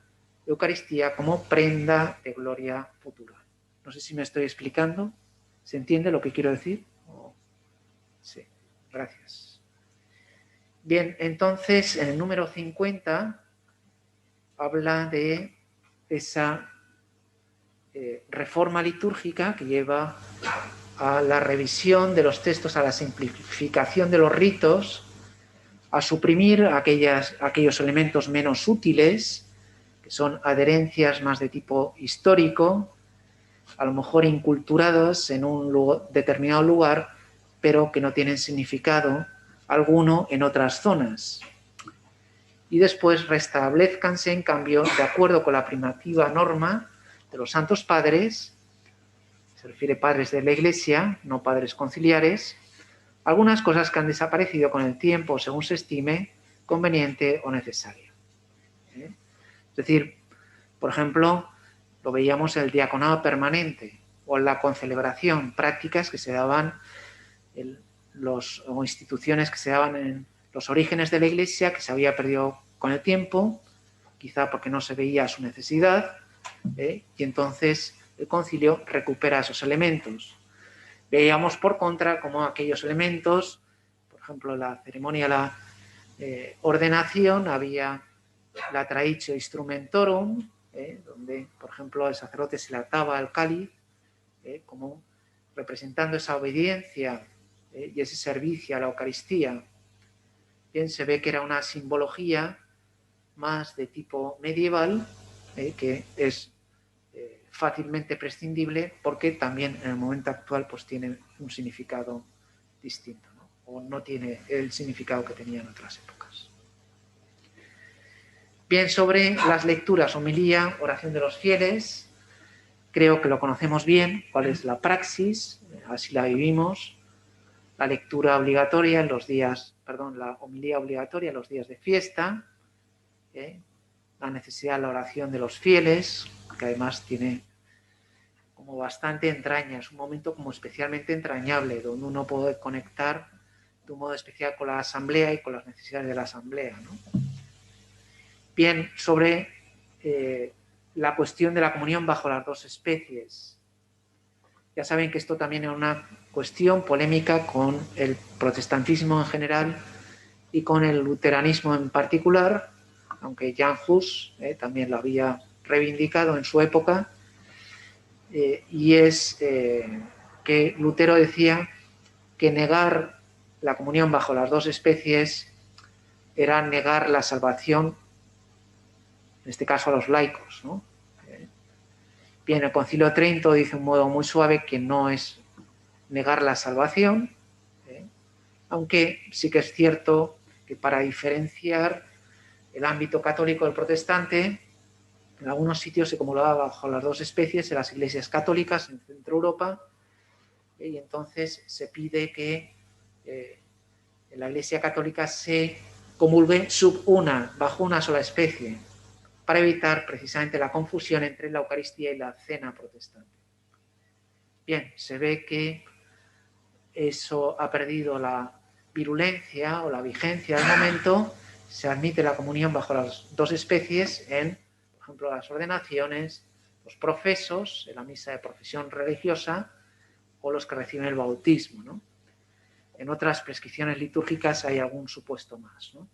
Eucaristía como prenda de gloria futura. No sé si me estoy explicando. ¿Se entiende lo que quiero decir? Sí, gracias. Bien, entonces en el número 50 habla de esa reforma litúrgica que lleva a la revisión de los textos, a la simplificación de los ritos, a suprimir aquellos elementos menos útiles, que son adherencias más de tipo histórico, a lo mejor inculturados en un determinado lugar, pero que no tienen significado alguno en otras zonas. Y después restablezcanse, en cambio, de acuerdo con la primitiva norma de los santos padres, se refiere padres de la Iglesia, no padres conciliares, algunas cosas que han desaparecido con el tiempo según se estime conveniente o necesario. Es decir, por ejemplo, lo veíamos en el diaconado permanente o en la concelebración, prácticas que se daban o instituciones que se daban en los orígenes de la Iglesia, que se había perdido con el tiempo, quizá porque no se veía su necesidad, y entonces el concilio recupera esos elementos. Veíamos por contra como aquellos elementos, por ejemplo, la ceremonia de la ordenación, había la traditio instrumentorum, donde, por ejemplo, el sacerdote se le ataba al cáliz, como representando esa obediencia y ese servicio a la Eucaristía. Bien, se ve que era una simbología más de tipo medieval, que es fácilmente prescindible porque también en el momento actual pues tiene un significado distinto, ¿no? O no tiene el significado que tenía en otras épocas. Bien, sobre las lecturas, homilía, oración de los fieles, creo que lo conocemos bien, cuál es la praxis, así la vivimos, la lectura obligatoria en los días, la homilía obligatoria en los días de fiesta, la necesidad de la oración de los fieles, que además tiene como bastante entraña, es un momento como especialmente entrañable, donde uno puede conectar de un modo especial con la asamblea y con las necesidades de la asamblea, ¿no? Bien, sobre la cuestión de la comunión bajo las dos especies. Ya saben que esto también es una cuestión polémica con el protestantismo en general y con el luteranismo en particular, aunque Jan Hus también lo había reivindicado en su época, y es que Lutero decía que negar la comunión bajo las dos especies era negar la salvación, en este caso a los laicos, ¿no? Bien, el Concilio de Trento dice de un modo muy suave que no es negar la salvación, aunque sí que es cierto que para diferenciar el ámbito católico del protestante, en algunos sitios se acumulaba bajo las dos especies en las iglesias católicas en Centro Europa, y entonces se pide que en la Iglesia Católica se comulgue bajo una sola especie, para evitar precisamente la confusión entre la Eucaristía y la cena protestante. Bien, se ve que eso ha perdido la virulencia o la vigencia del momento, se admite la comunión bajo las dos especies en, por ejemplo, las ordenaciones, los profesos, en la misa de profesión religiosa, o los que reciben el bautismo, ¿no? En otras prescripciones litúrgicas hay algún supuesto más, ¿no?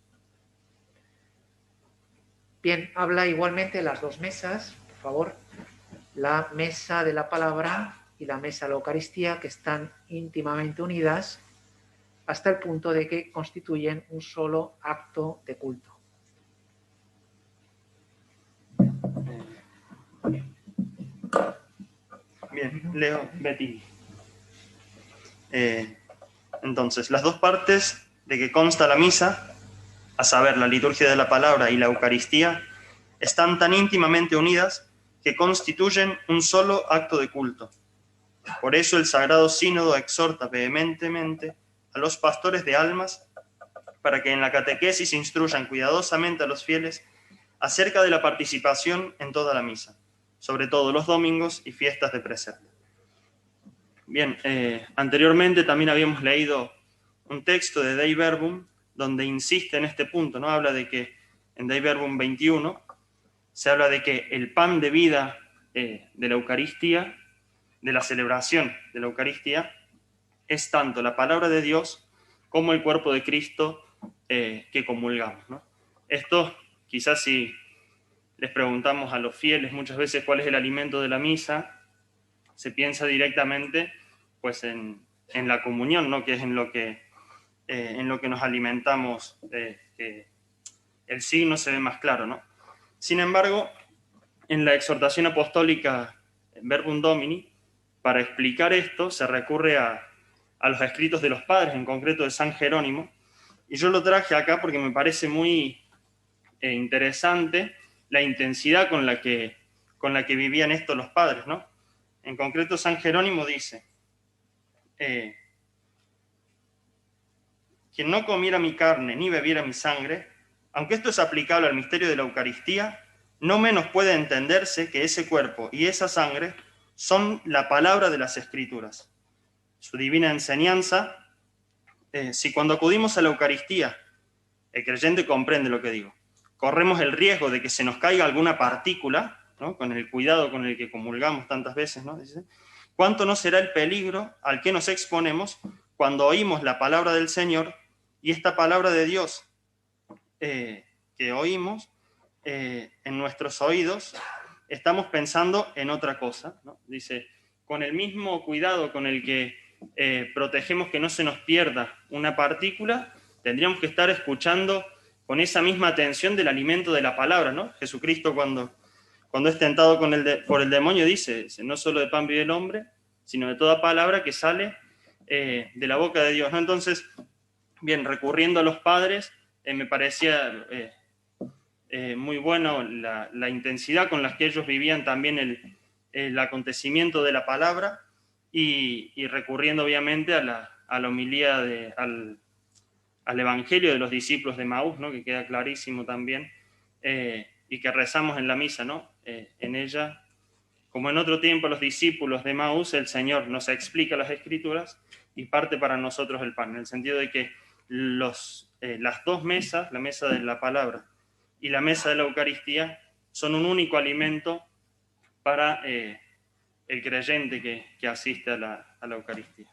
Bien, habla igualmente de las dos mesas, por favor, la mesa de la palabra y la mesa de la Eucaristía, que están íntimamente unidas hasta el punto de que constituyen un solo acto de culto. Bien, leo Bettini. Entonces, las dos partes de que consta la misa, a saber, la liturgia de la palabra y la Eucaristía, están tan íntimamente unidas que constituyen un solo acto de culto. Por eso el Sagrado Sínodo exhorta vehementemente a los pastores de almas para que en la catequesis instruyan cuidadosamente a los fieles acerca de la participación en toda la misa, sobre todo los domingos y fiestas de precepto. Bien, anteriormente también habíamos leído un texto de Dei Verbum donde insiste en este punto, ¿no? Habla de que en Dei Verbum 21 se habla de que el pan de vida de la Eucaristía, de la celebración de la Eucaristía, es tanto la palabra de Dios como el cuerpo de Cristo que comulgamos, ¿no? Esto, quizás si les preguntamos a los fieles muchas veces cuál es el alimento de la misa, se piensa directamente pues, en la comunión, ¿no? Que es en lo que nos alimentamos, el signo se ve más claro, ¿no? Sin embargo, en la exhortación apostólica Verbum Domini, para explicar esto se recurre a los escritos de los padres, en concreto de San Jerónimo, y yo lo traje acá porque me parece muy interesante la intensidad con la que vivían esto los padres, ¿no? En concreto, San Jerónimo dice, quien no comiera mi carne ni bebiera mi sangre, aunque esto es aplicable al misterio de la Eucaristía, no menos puede entenderse que ese cuerpo y esa sangre son la palabra de las Escrituras. Su divina enseñanza, si cuando acudimos a la Eucaristía, el creyente comprende lo que digo, corremos el riesgo de que se nos caiga alguna partícula, ¿no? Con el cuidado con el que comulgamos tantas veces, ¿no? Dice, ¿cuánto no será el peligro al que nos exponemos cuando oímos la palabra del Señor y esta palabra de Dios que oímos en nuestros oídos, estamos pensando en otra cosa, ¿no? Dice, con el mismo cuidado con el que protegemos que no se nos pierda una partícula, tendríamos que estar escuchando con esa misma atención del alimento de la palabra, ¿no? Jesucristo cuando es tentado por el demonio dice, no solo de pan vive el hombre, sino de toda palabra que sale de la boca de Dios, ¿no? Entonces, bien, recurriendo a los padres, me parecía muy bueno la intensidad con la que ellos vivían también el acontecimiento de la palabra y recurriendo obviamente a la homilía al Evangelio de los discípulos de Maús, ¿no? Que queda clarísimo también, y que rezamos en la misa, ¿no? En ella, como en otro tiempo los discípulos de Maús, el Señor nos explica las Escrituras y parte para nosotros el pan, en el sentido de que las dos mesas, la mesa de la palabra y la mesa de la Eucaristía, son un único alimento para el creyente que asiste a la Eucaristía.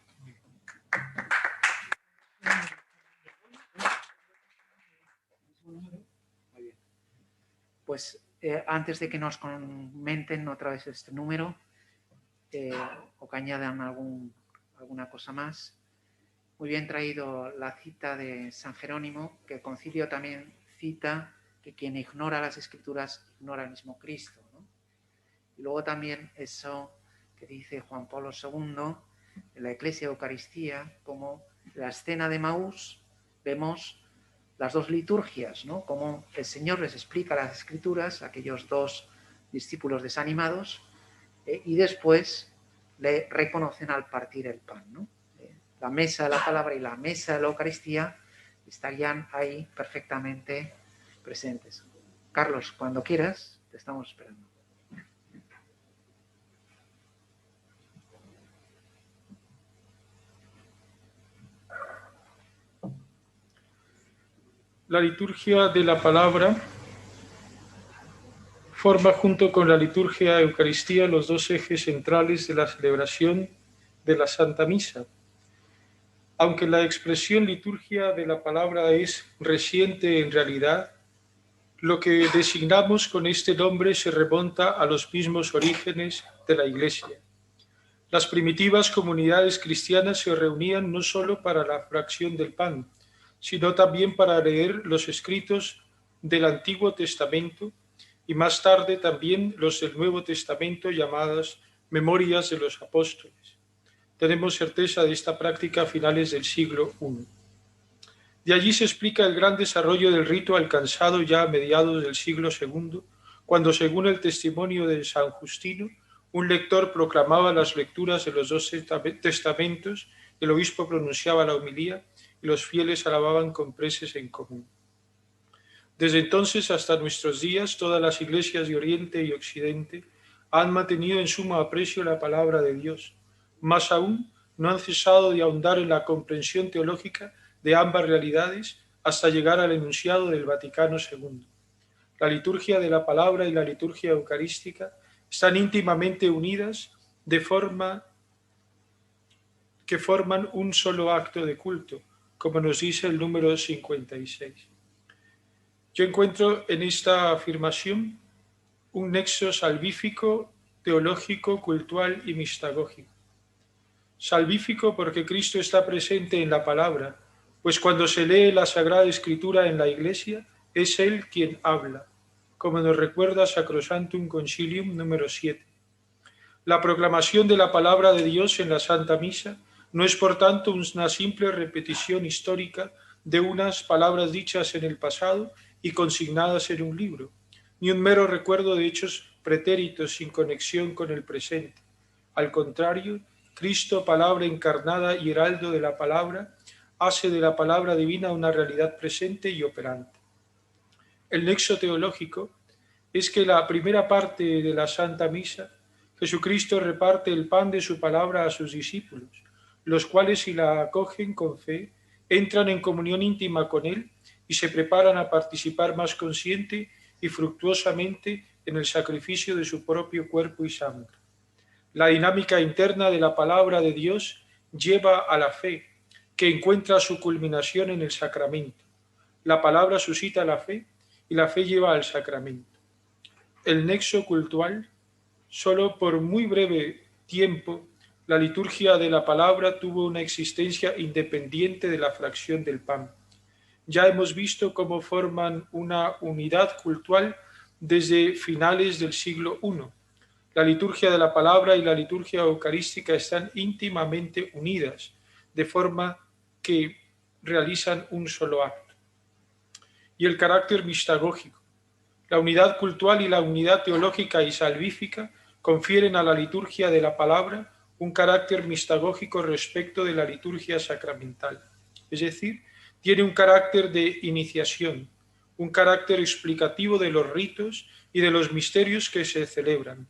Pues antes de que nos comenten otra vez este número o que añadan alguna cosa más, muy bien traído la cita de San Jerónimo, que el concilio también cita que quien ignora las Escrituras ignora al mismo Cristo, ¿no? Y luego también eso que dice Juan Pablo II en la Iglesia Eucaristía, como en la escena de Maús vemos las dos liturgias, ¿no? Como el Señor les explica las Escrituras a aquellos dos discípulos desanimados y después le reconocen al partir el pan, ¿no? La mesa de la palabra y la mesa de la Eucaristía estarían ahí perfectamente presentes. Carlos, cuando quieras, te estamos esperando. La liturgia de la palabra forma junto con la liturgia Eucaristía los dos ejes centrales de la celebración de la Santa Misa. Aunque la expresión liturgia de la palabra es reciente en realidad, lo que designamos con este nombre se remonta a los mismos orígenes de la Iglesia. Las primitivas comunidades cristianas se reunían no solo para la fracción del pan, sino también para leer los escritos del Antiguo Testamento y más tarde también los del Nuevo Testamento llamadas Memorias de los Apóstoles. Tenemos certeza de esta práctica a finales del siglo I. De allí se explica el gran desarrollo del rito alcanzado ya a mediados del siglo II, cuando, según el testimonio de San Justino, un lector proclamaba las lecturas de los dos testamentos, el obispo pronunciaba la homilía y los fieles alababan con preces en común. Desde entonces hasta nuestros días, todas las iglesias de Oriente y Occidente han mantenido en sumo aprecio la palabra de Dios. Más aún, no han cesado de ahondar en la comprensión teológica de ambas realidades hasta llegar al enunciado del Vaticano II. La liturgia de la palabra y la liturgia eucarística están íntimamente unidas de forma que forman un solo acto de culto, como nos dice el número 56. Yo encuentro en esta afirmación un nexo salvífico, teológico, cultural y mistagógico. Salvífico porque Cristo está presente en la palabra, pues cuando se lee la Sagrada Escritura en la Iglesia, es Él quien habla, como nos recuerda Sacrosanctum Concilium número 7. La proclamación de la palabra de Dios en la Santa Misa no es por tanto una simple repetición histórica de unas palabras dichas en el pasado y consignadas en un libro, ni un mero recuerdo de hechos pretéritos sin conexión con el presente. Al contrario, Cristo, palabra encarnada y heraldo de la palabra, hace de la palabra divina una realidad presente y operante. El nexo teológico es que la primera parte de la Santa Misa, Jesucristo reparte el pan de su palabra a sus discípulos, los cuales, si la acogen con fe, entran en comunión íntima con Él y se preparan a participar más consciente y fructuosamente en el sacrificio de su propio cuerpo y sangre. La dinámica interna de la palabra de Dios lleva a la fe, que encuentra su culminación en el sacramento. La palabra suscita la fe y la fe lleva al sacramento. El nexo cultural, solo por muy breve tiempo, la liturgia de la palabra tuvo una existencia independiente de la fracción del pan. Ya hemos visto cómo forman una unidad cultural desde finales del siglo I. La liturgia de la palabra y la liturgia eucarística están íntimamente unidas, de forma que realizan un solo acto. Y el carácter mistagógico. La unidad cultural y la unidad teológica y salvífica confieren a la liturgia de la palabra un carácter mistagógico respecto de la liturgia sacramental. Es decir, tiene un carácter de iniciación, un carácter explicativo de los ritos y de los misterios que se celebran,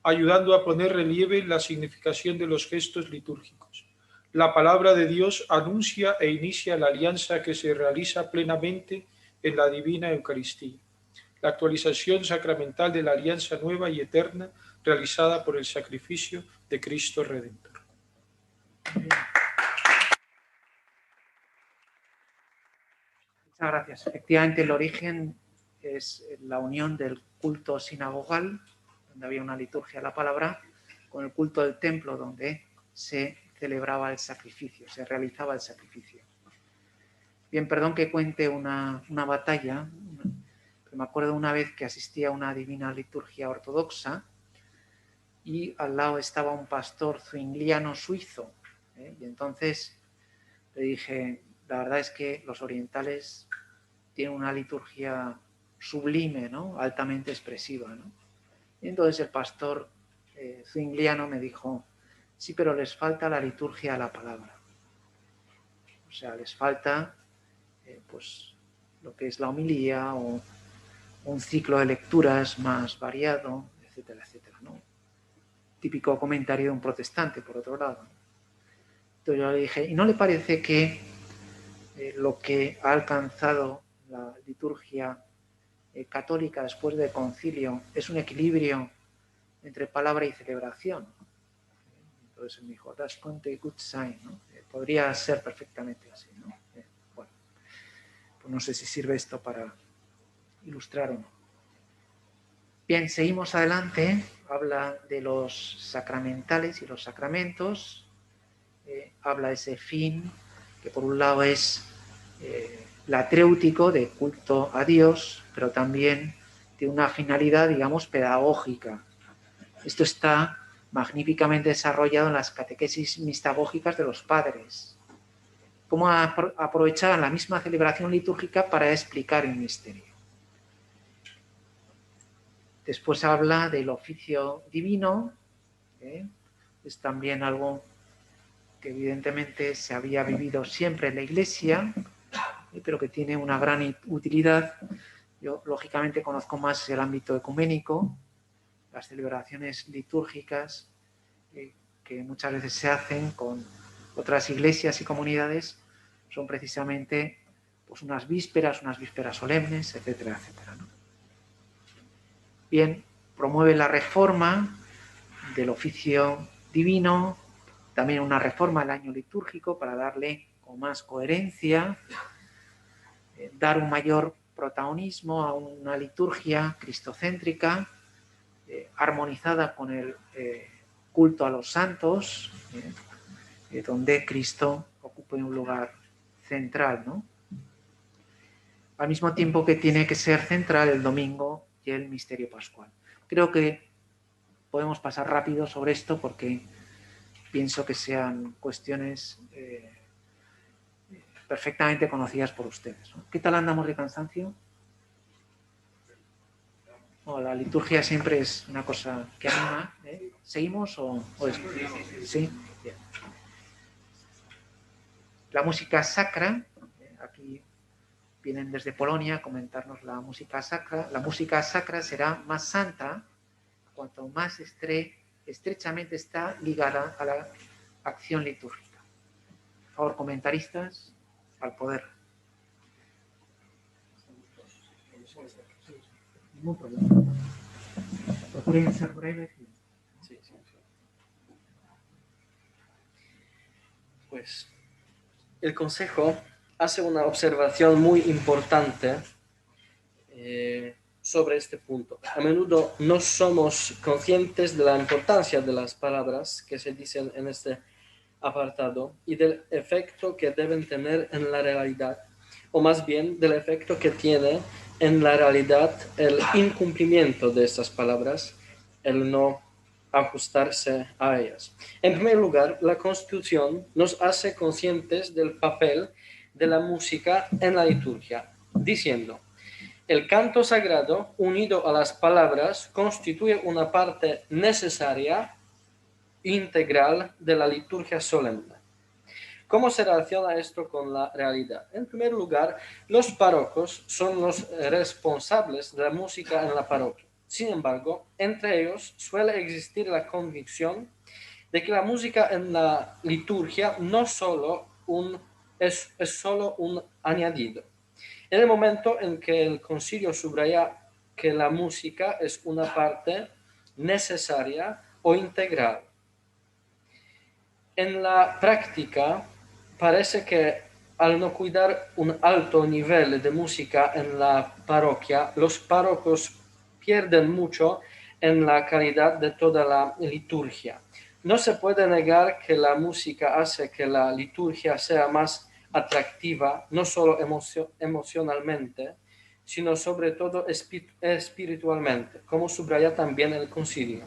ayudando a poner relieve la significación de los gestos litúrgicos. La palabra de Dios anuncia e inicia la alianza que se realiza plenamente en la divina Eucaristía, la actualización sacramental de la alianza nueva y eterna realizada por el sacrificio de Cristo Redentor. Muchas gracias. Efectivamente, el origen es la unión del culto sinagogal, donde había una liturgia de la palabra, con el culto del templo, donde se celebraba el sacrificio, se realizaba el sacrificio. Bien, perdón que cuente una batalla, pero me acuerdo una vez que asistí a una divina liturgia ortodoxa y al lado estaba un pastor zwingliano suizo, y entonces le dije, la verdad es que los orientales tienen una liturgia sublime, ¿no? Altamente expresiva, ¿no? Y entonces el pastor zwingliano me dijo, sí, pero les falta la liturgia a la palabra. O sea, les falta pues lo que es la homilía o un ciclo de lecturas más variado, etcétera, etcétera, ¿no? Típico comentario de un protestante, por otro lado. Entonces yo le dije, ¿y no le parece que lo que ha alcanzado la liturgia católica después del concilio es un equilibrio entre palabra y celebración? Entonces me dijo, that's going to be a good sign, ¿no? Podría ser perfectamente así, ¿no? Bueno, pues no sé si sirve esto para ilustrar o no. Bien, seguimos adelante. Habla de los sacramentales y los sacramentos. Habla de ese fin, que por un lado es latréutico, de culto a Dios, pero también de una finalidad, digamos, pedagógica. Esto está magníficamente desarrollado en las catequesis mistagógicas de los padres. Cómo aprovechaban la misma celebración litúrgica para explicar el misterio. Después habla del oficio divino, es también algo que evidentemente se había vivido siempre en la Iglesia, pero que tiene una gran utilidad. Yo, lógicamente, conozco más el ámbito ecuménico, las celebraciones litúrgicas que muchas veces se hacen con otras iglesias y comunidades, son precisamente pues, unas vísperas solemnes, etcétera, etcétera, ¿no? Bien, promueve la reforma del oficio divino, también una reforma del año litúrgico para darle con más coherencia, dar un mayor protagonismo a una liturgia cristocéntrica, armonizada con el culto a los santos, donde Cristo ocupe un lugar central, ¿no? Al mismo tiempo que tiene que ser central el domingo y el misterio pascual. Creo que podemos pasar rápido sobre esto porque pienso que sean cuestiones perfectamente conocidas por ustedes, ¿no? ¿Qué tal andamos de cansancio? Oh, la liturgia siempre es una cosa que anima, ¿eh? ¿Seguimos o es? Sí. Bien. La música sacra, aquí vienen desde Polonia a comentarnos la música sacra. La música sacra será más santa cuanto más estrechamente está ligada a la acción litúrgica. Por favor, comentaristas, al poder. Ningún problema. Procuren ser breves. Sí. Pues el Consejo hace una observación muy importante sobre este punto. A menudo no somos conscientes de la importancia de las palabras que se dicen en este apartado y del efecto que deben tener en la realidad, o más bien del efecto que tiene en la realidad el incumplimiento de estas palabras, el no ajustarse a ellas. En primer lugar, la Constitución nos hace conscientes del papel de la música en la liturgia, diciendo: el canto sagrado, unido a las palabras, constituye una parte necesaria, integral de la liturgia solemne. ¿Cómo se relaciona esto con la realidad? En primer lugar, los párrocos son los responsables de la música en la parroquia. Sin embargo, entre ellos suele existir la convicción de que la música en la liturgia no solo es solo un añadido. En el momento en que el concilio subraya que la música es una parte necesaria o integral. En la práctica, parece que al no cuidar un alto nivel de música en la parroquia, los párrocos pierden mucho en la calidad de toda la liturgia. No se puede negar que la música hace que la liturgia sea más atractiva, no solo emocionalmente, sino sobre todo espiritualmente, como subraya también el concilio.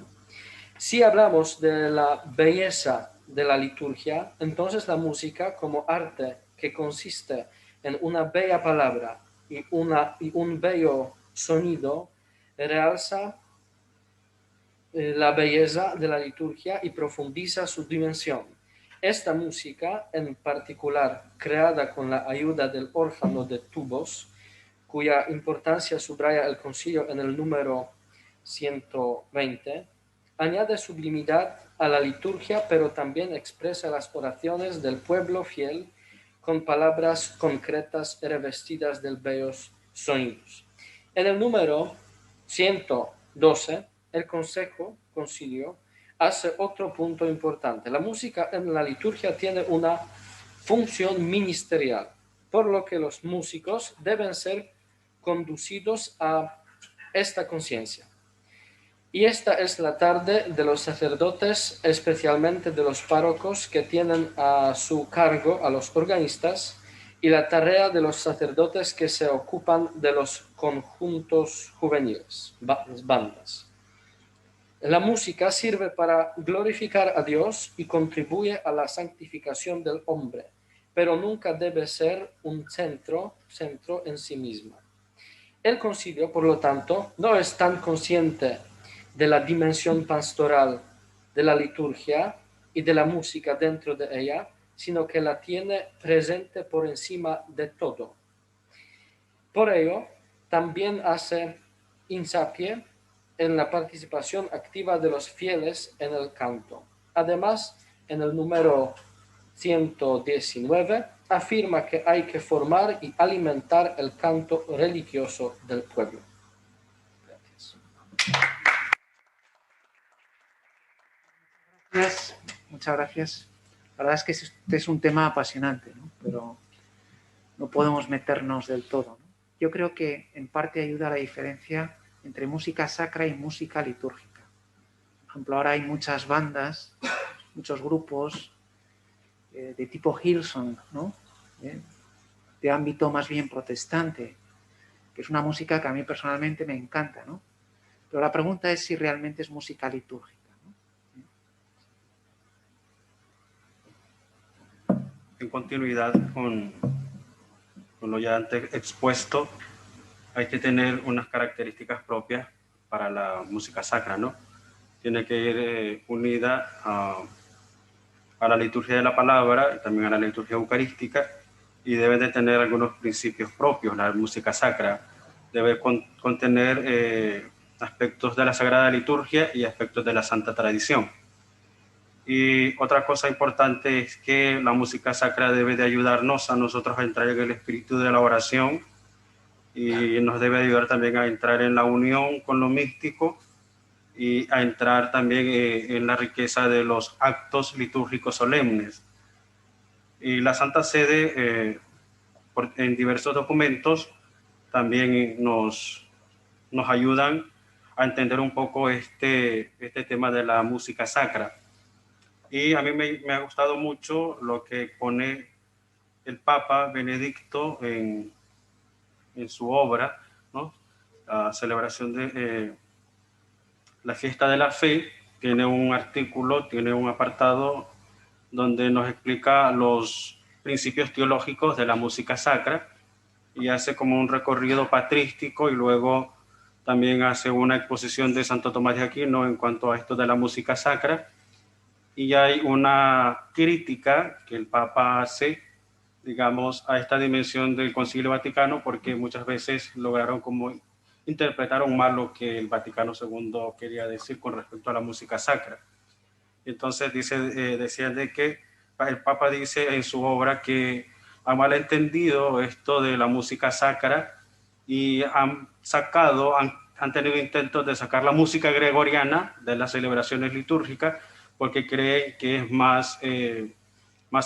Si hablamos de la belleza de la liturgia, entonces la música como arte que consiste en una bella palabra y un bello sonido realza la belleza de la liturgia y profundiza su dimensión. Esta música, en particular creada con la ayuda del órgano de tubos, cuya importancia subraya el concilio en el número 120, añade sublimidad a la liturgia, pero también expresa las oraciones del pueblo fiel con palabras concretas revestidas de bellos sonidos. En el número 112, el concilio hace otro punto importante. La música en la liturgia tiene una función ministerial, por lo que los músicos deben ser conducidos a esta conciencia. Y esta es la tarde de los sacerdotes, especialmente de los párrocos que tienen a su cargo a los organistas, y la tarea de los sacerdotes que se ocupan de los conjuntos juveniles, las bandas. La música sirve para glorificar a Dios y contribuye a la santificación del hombre, pero nunca debe ser un centro en sí misma. El concilio, por lo tanto, no es tan consciente de la dimensión pastoral de la liturgia y de la música dentro de ella, sino que la tiene presente por encima de todo. Por ello, también hace hincapié en la participación activa de los fieles en el canto. Además, en el número 119, afirma que hay que formar y alimentar el canto religioso del pueblo. Gracias. Muchas gracias. La verdad es que este es un tema apasionante, ¿no? Pero no podemos meternos del todo, ¿no? Yo creo que en parte ayuda a la diferencia entre música sacra y música litúrgica. Por ejemplo, ahora hay muchas bandas, muchos grupos de tipo Hillsong, ¿no? De ámbito más bien protestante, que es una música que a mí personalmente me encanta, ¿no? Pero la pregunta es si realmente es música litúrgica, ¿no? En continuidad con lo ya antes expuesto, hay que tener unas características propias para la música sacra, ¿no? Tiene que ir unida a la liturgia de la palabra y también a la liturgia eucarística, y debe de tener algunos principios propios. La música sacra debe contener aspectos de la Sagrada Liturgia y aspectos de la Santa Tradición. Y otra cosa importante es que la música sacra debe de ayudarnos a nosotros a entrar en el espíritu de la oración, y nos debe ayudar también a entrar en la unión con lo místico y a entrar también en la riqueza de los actos litúrgicos solemnes. Y la Santa Sede, en diversos documentos, también nos ayudan a entender un poco este tema de la música sacra. Y a mí me ha gustado mucho lo que pone el Papa Benedicto en su obra, ¿no? La celebración de la fiesta de la fe. Tiene un artículo, tiene un apartado donde nos explica los principios teológicos de la música sacra, y hace como un recorrido patrístico, y luego también hace una exposición de Santo Tomás de Aquino en cuanto a esto de la música sacra. Y hay una crítica que el Papa hace, digamos, a esta dimensión del Concilio Vaticano, porque muchas veces interpretaron mal lo que el Vaticano II quería decir con respecto a la música sacra. Entonces decía de que el Papa dice en su obra que ha malentendido esto de la música sacra, y han tenido intentos de sacar la música gregoriana de las celebraciones litúrgicas, porque creen que es más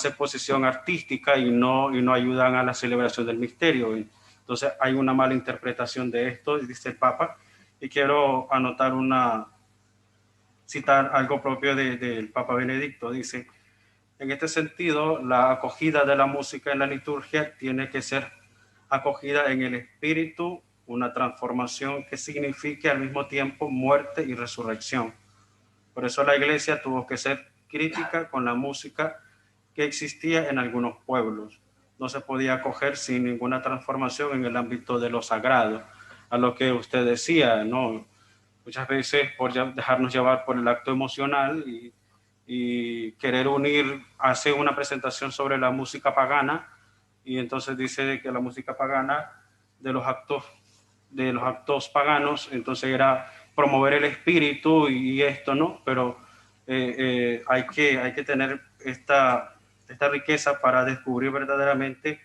exposición artística y no ayudan a la celebración del misterio. Entonces hay una mala interpretación de esto, dice el Papa, y quiero citar algo propio del Papa Benedicto. Dice: en este sentido, la acogida de la música en la liturgia tiene que ser acogida en el espíritu, una transformación que signifique al mismo tiempo muerte y resurrección. Por eso la Iglesia tuvo que ser crítica con la música que existía en algunos pueblos. No se podía acoger sin ninguna transformación en el ámbito de lo sagrado. A lo que usted decía, ¿no? Muchas veces por dejarnos llevar por el acto emocional y querer hacer una presentación sobre la música pagana, y entonces dice que la música pagana de los actos paganos, entonces era promover el espíritu y esto, ¿no? Pero hay que tener esta riqueza para descubrir verdaderamente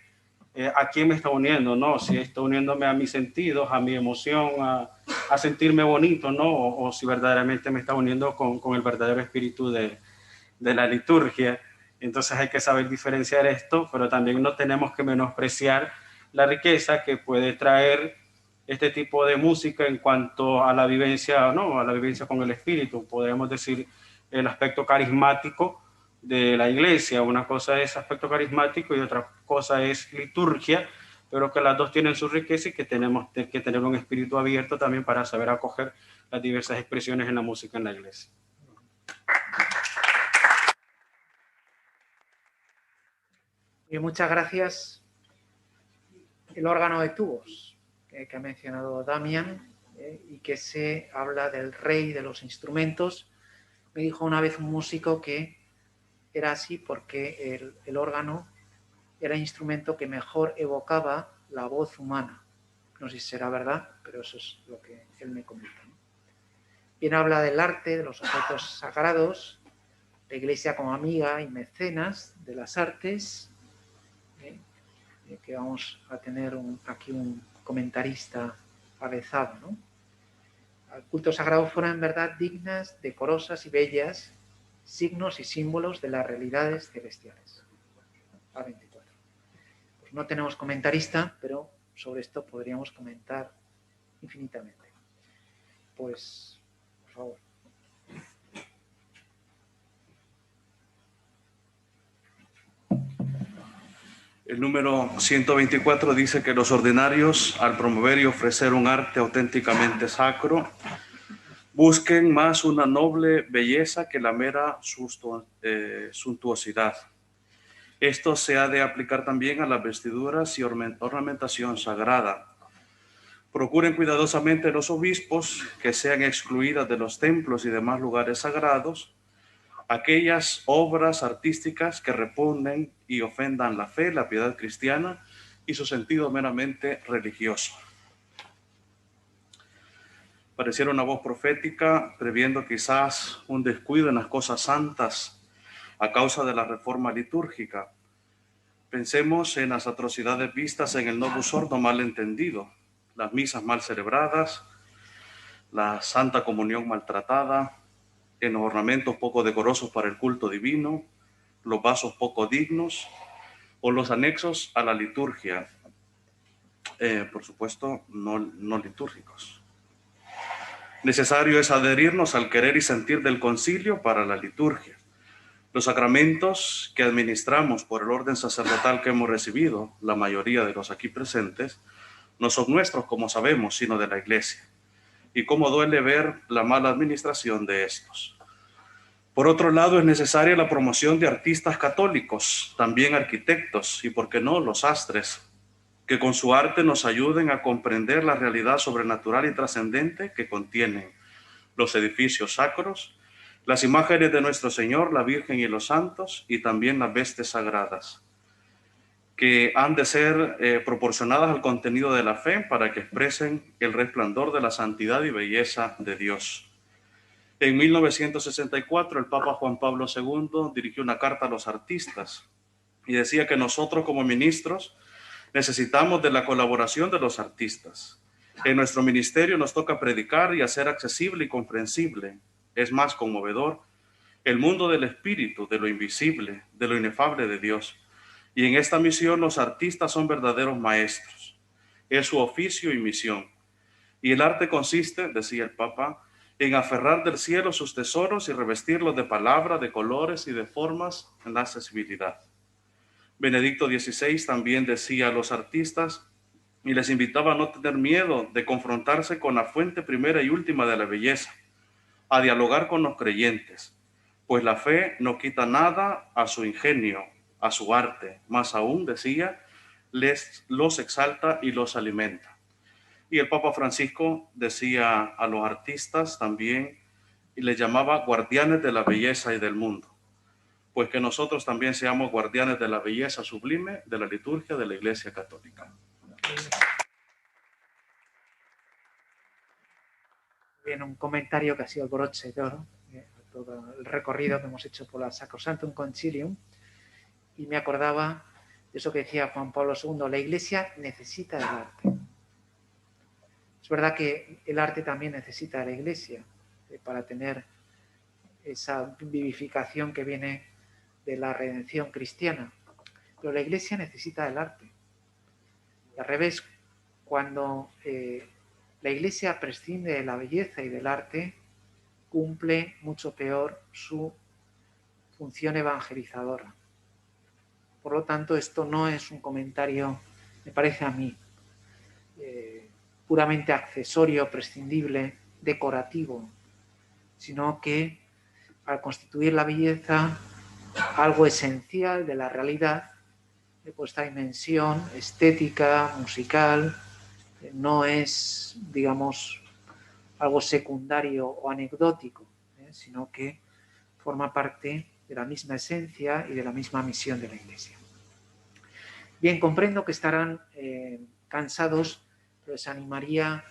a quién me está uniendo, ¿no? Si está uniéndome a mis sentidos, a mi emoción, a sentirme bonito, ¿no? O si verdaderamente me está uniendo con el verdadero espíritu de la liturgia. Entonces hay que saber diferenciar esto, pero también no tenemos que menospreciar la riqueza que puede traer este tipo de música en cuanto a la vivencia, ¿no? A la vivencia con el espíritu. Podemos decir el aspecto carismático de la iglesia. Una cosa es aspecto carismático y otra cosa es liturgia, pero que las dos tienen su riqueza y que tenemos que tener un espíritu abierto también para saber acoger las diversas expresiones en la música en la iglesia. Y muchas gracias. El órgano de tubos que ha mencionado Damián y que se habla del rey de los instrumentos. Me dijo una vez un músico que era así porque el órgano era el instrumento que mejor evocaba la voz humana. No sé si será verdad, pero eso es lo que él me comenta, ¿no? Bien, habla del arte, de los objetos sagrados, la Iglesia como amiga y mecenas de las artes, que vamos a tener aquí un comentarista avezado, ¿no? El culto sagrado fueron en verdad dignas, decorosas y bellas, signos y símbolos de las realidades celestiales. A24. Pues no tenemos comentarista, pero sobre esto podríamos comentar infinitamente. Pues, por favor. El número 124 dice que los ordinarios, al promover y ofrecer un arte auténticamente sacro, busquen más una noble belleza que la mera suntuosidad. Esto se ha de aplicar también a las vestiduras y ornamentación sagrada. Procuren cuidadosamente los obispos que sean excluidas de los templos y demás lugares sagrados aquellas obras artísticas que repugnen y ofendan la fe, la piedad cristiana y su sentido meramente religioso. Pareciera una voz profética previendo quizás un descuido en las cosas santas a causa de la reforma litúrgica. Pensemos en las atrocidades vistas en el Novus Ordo mal entendido, las misas mal celebradas, la Santa Comunión maltratada, en los ornamentos poco decorosos para el culto divino, los vasos poco dignos o los anexos a la liturgia, por supuesto no litúrgicos. Necesario es adherirnos al querer y sentir del concilio para la liturgia. Los sacramentos que administramos por el orden sacerdotal que hemos recibido, la mayoría de los aquí presentes, no son nuestros, como sabemos, sino de la Iglesia. Y cómo duele ver la mala administración de estos. Por otro lado, es necesaria la promoción de artistas católicos, también arquitectos y, por qué no, los sastres, que con su arte nos ayuden a comprender la realidad sobrenatural y trascendente que contienen los edificios sacros, las imágenes de nuestro Señor, la Virgen y los santos, y también las vestes sagradas, que han de ser proporcionadas al contenido de la fe para que expresen el resplandor de la santidad y belleza de Dios. En 1964, el Papa Juan Pablo II dirigió una carta a los artistas y decía que nosotros como ministros necesitamos de la colaboración de los artistas. En nuestro ministerio nos toca predicar y hacer accesible y comprensible, es más conmovedor, el mundo del espíritu, de lo invisible, de lo inefable de Dios. Y en esta misión los artistas son verdaderos maestros. Es su oficio y misión. Y el arte consiste, decía el Papa, en aferrar del cielo sus tesoros y revestirlos de palabra, de colores y de formas en la accesibilidad. Benedicto XVI también decía a los artistas y les invitaba a no tener miedo de confrontarse con la fuente primera y última de la belleza, a dialogar con los creyentes, pues la fe no quita nada a su ingenio, a su arte, más aún, decía, los exalta y los alimenta. Y el Papa Francisco decía a los artistas también y les llamaba guardianes de la belleza y del mundo, pues que nosotros también seamos guardianes de la belleza sublime de la liturgia de la Iglesia Católica. Bien, un comentario que ha sido el broche de oro a todo el recorrido que hemos hecho por la Sacrosanctum Concilium, y me acordaba de eso que decía Juan Pablo II, la Iglesia necesita del arte. Es verdad que el arte también necesita de la Iglesia para tener esa vivificación que viene de la redención cristiana, pero la Iglesia necesita del arte. Y al revés, cuando la Iglesia prescinde de la belleza y del arte, cumple mucho peor su función evangelizadora. Por lo tanto, esto no es un comentario me parece a mí, puramente accesorio, prescindible, decorativo, sino que al constituir la belleza algo esencial de la realidad, pues esta dimensión estética, musical, no es, digamos, algo secundario o anecdótico, sino que forma parte de la misma esencia y de la misma misión de la Iglesia. Bien, comprendo que estarán cansados, pero les animaría,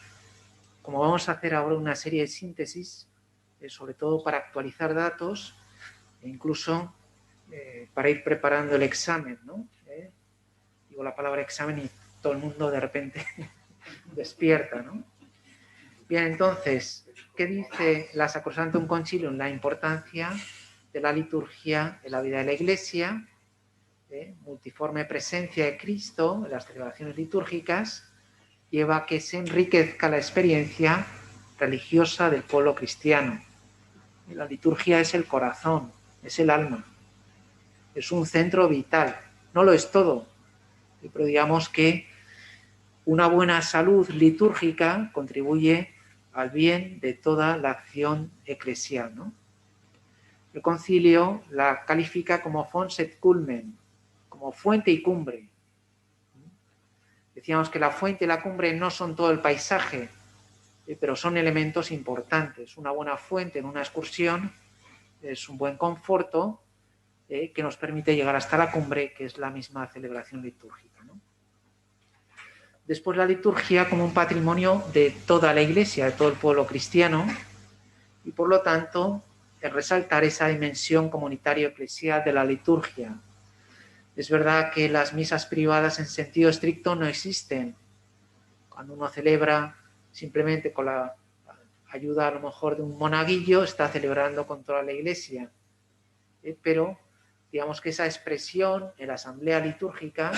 como vamos a hacer ahora una serie de síntesis, sobre todo para actualizar datos e incluso para ir preparando el examen, ¿no? Digo la palabra examen y todo el mundo de repente despierta, ¿no? Bien, entonces, ¿qué dice la Sacrosanctum Concilium? La importancia de la liturgia en la vida de la Iglesia, multiforme presencia de Cristo en las celebraciones litúrgicas, lleva a que se enriquezca la experiencia religiosa del pueblo cristiano. Y la liturgia es el corazón, es el alma, es un centro vital, no lo es todo, pero digamos que una buena salud litúrgica contribuye al bien de toda la acción eclesial, ¿no? El concilio la califica como fons et culmen, como fuente y cumbre. Decíamos que la fuente y la cumbre no son todo el paisaje, pero son elementos importantes. Una buena fuente en una excursión es un buen conforto que nos permite llegar hasta la cumbre, que es la misma celebración litúrgica, ¿no? Después la liturgia como un patrimonio de toda la Iglesia, de todo el pueblo cristiano, y por lo tanto resaltar esa dimensión comunitario-eclesial de la liturgia. Es verdad que las misas privadas en sentido estricto no existen. Cuando uno celebra simplemente con la ayuda a lo mejor de un monaguillo, está celebrando con toda la Iglesia. Pero digamos que esa expresión en la asamblea litúrgica,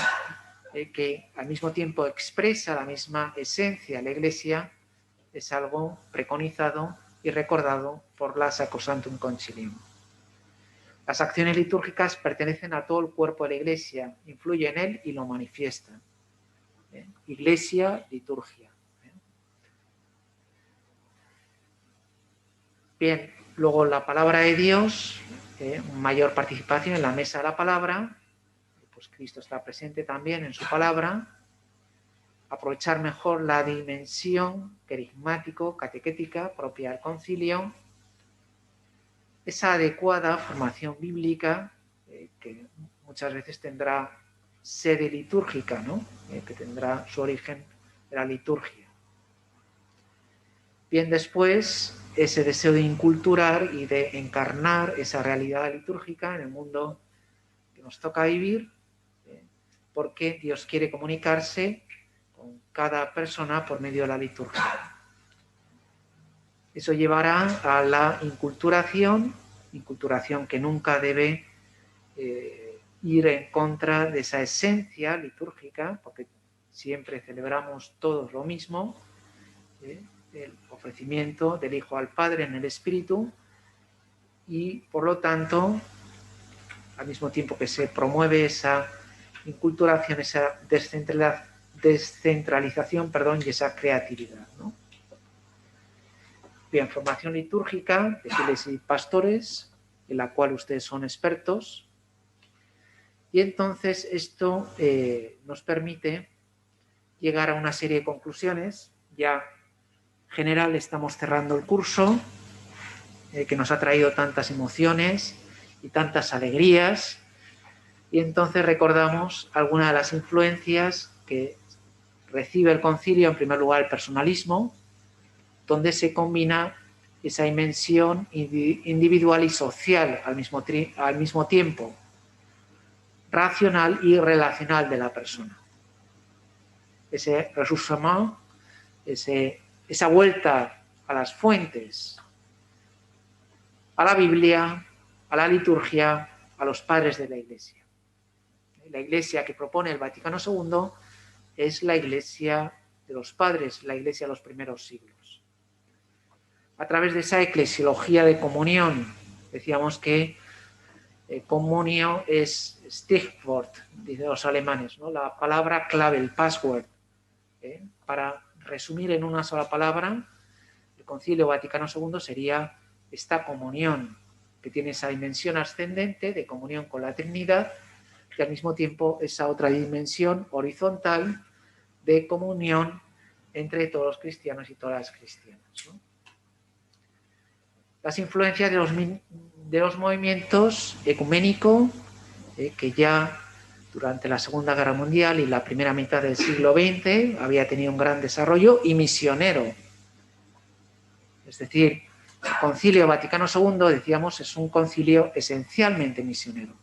que al mismo tiempo expresa la misma esencia de la Iglesia, es algo preconizado y recordado por la Sacrosanctum Concilium. Las acciones litúrgicas pertenecen a todo el cuerpo de la Iglesia, influyen en él y lo manifiestan. Iglesia, liturgia. Bien, luego la palabra de Dios, mayor participación en la mesa de la palabra, pues Cristo está presente también en su palabra, aprovechar mejor la dimensión catequético-catequética propia del concilio, esa adecuada formación bíblica que muchas veces tendrá sede litúrgica, ¿no? Que tendrá su origen en la liturgia. Bien, después ese deseo de inculturar y de encarnar esa realidad litúrgica en el mundo que nos toca vivir, porque Dios quiere comunicarse con cada persona por medio de la liturgia. Eso llevará a la inculturación que nunca debe ir en contra de esa esencia litúrgica, porque siempre celebramos todos lo mismo, el ofrecimiento del Hijo al Padre en el Espíritu, y por lo tanto, al mismo tiempo que se promueve esa inculturación, esa descentralización, y esa creatividad, ¿no? Bien, formación litúrgica de fieles y pastores, en la cual ustedes son expertos, y entonces esto nos permite llegar a una serie de conclusiones. Ya en general estamos cerrando el curso, que nos ha traído tantas emociones y tantas alegrías, y entonces recordamos algunas de las influencias que recibe el concilio. En primer lugar, el personalismo, donde se combina esa dimensión individual y social al mismo tiempo, racional y relacional de la persona. Ese ressourcement, esa vuelta a las fuentes, a la Biblia, a la liturgia, a los padres de la Iglesia. La Iglesia que propone el Vaticano II es la Iglesia de los padres, la Iglesia de los primeros siglos. A través de esa eclesiología de comunión, decíamos que comunio es Stichwort, dicen los alemanes, ¿no? La palabra clave, el password. Para resumir en una sola palabra, el Concilio Vaticano II sería esta comunión, que tiene esa dimensión ascendente de comunión con la Trinidad y al mismo tiempo esa otra dimensión horizontal de comunión entre todos los cristianos y todas las cristianas, ¿no? Las influencias de los movimientos ecuménico, que ya durante la Segunda Guerra Mundial y la primera mitad del siglo XX había tenido un gran desarrollo, y misionero. Es decir, el Concilio Vaticano II, decíamos, es un concilio esencialmente misionero.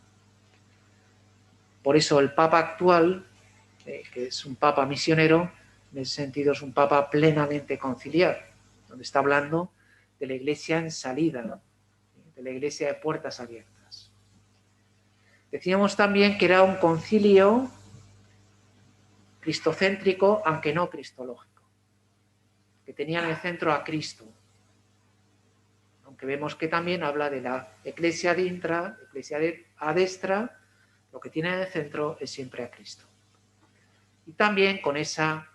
Por eso el Papa actual, que es un Papa misionero, en ese sentido es un Papa plenamente conciliar, donde está hablando de la Iglesia en salida, ¿no? De la Iglesia de puertas abiertas. Decíamos también que era un concilio cristocéntrico, aunque no cristológico, que tenía en el centro a Cristo, aunque vemos que también habla de la Iglesia de intra, Iglesia a destra, lo que tiene en el centro es siempre a Cristo. Y también con esa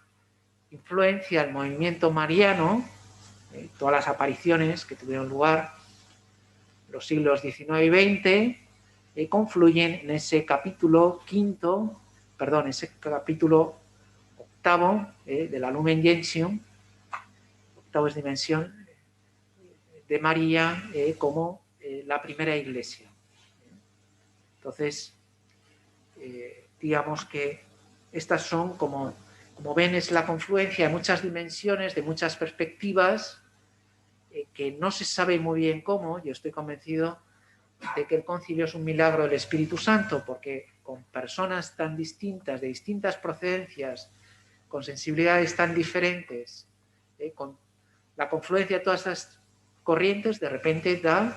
influencia del movimiento mariano, todas las apariciones que tuvieron lugar en los siglos XIX y XX, confluyen en ese capítulo octavo de la Lumen Gentium, octavo es dimensión, de María como la primera iglesia. Entonces, digamos que estas son, como ven, es la confluencia de muchas dimensiones, de muchas perspectivas, que no se sabe muy bien cómo. Yo estoy convencido de que el concilio es un milagro del Espíritu Santo, porque con personas tan distintas, de distintas procedencias, con sensibilidades tan diferentes, con la confluencia de todas estas corrientes, de repente da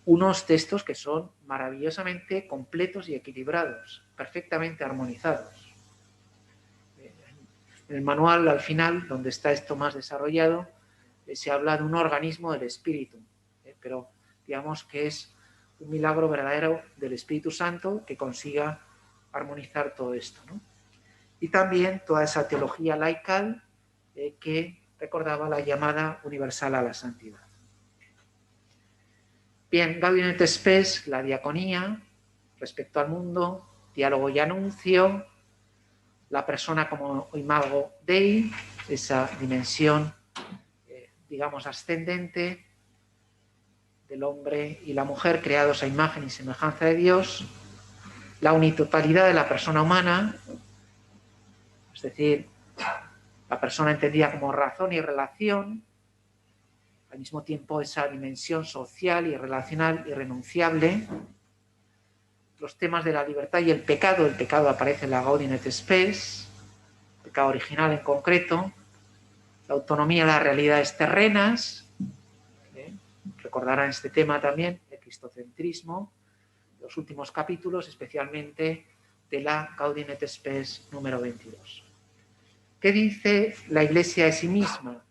unos textos que son maravillosamente completos y equilibrados, perfectamente armonizados. En el manual, al final, donde está esto más desarrollado, se habla de un organismo del Espíritu, pero digamos que es un milagro verdadero del Espíritu Santo que consiga armonizar todo esto, ¿no? Y también toda esa teología laical que recordaba la llamada universal a la santidad. Bien, Gaudium et Spes, la diaconía respecto al mundo, diálogo y anuncio, la persona como imago Dei, esa dimensión, digamos, ascendente del hombre y la mujer creados a imagen y semejanza de Dios, la unitotalidad de la persona humana, es decir, la persona entendida como razón y relación, al mismo tiempo esa dimensión social y relacional irrenunciable, los temas de la libertad y el pecado aparece en la Gaudium et Spes, pecado original en concreto, la autonomía de las realidades terrenas, recordarán este tema también, el cristocentrismo, los últimos capítulos, especialmente de la Gaudium et Spes número 22. ¿Qué dice la Iglesia de sí misma?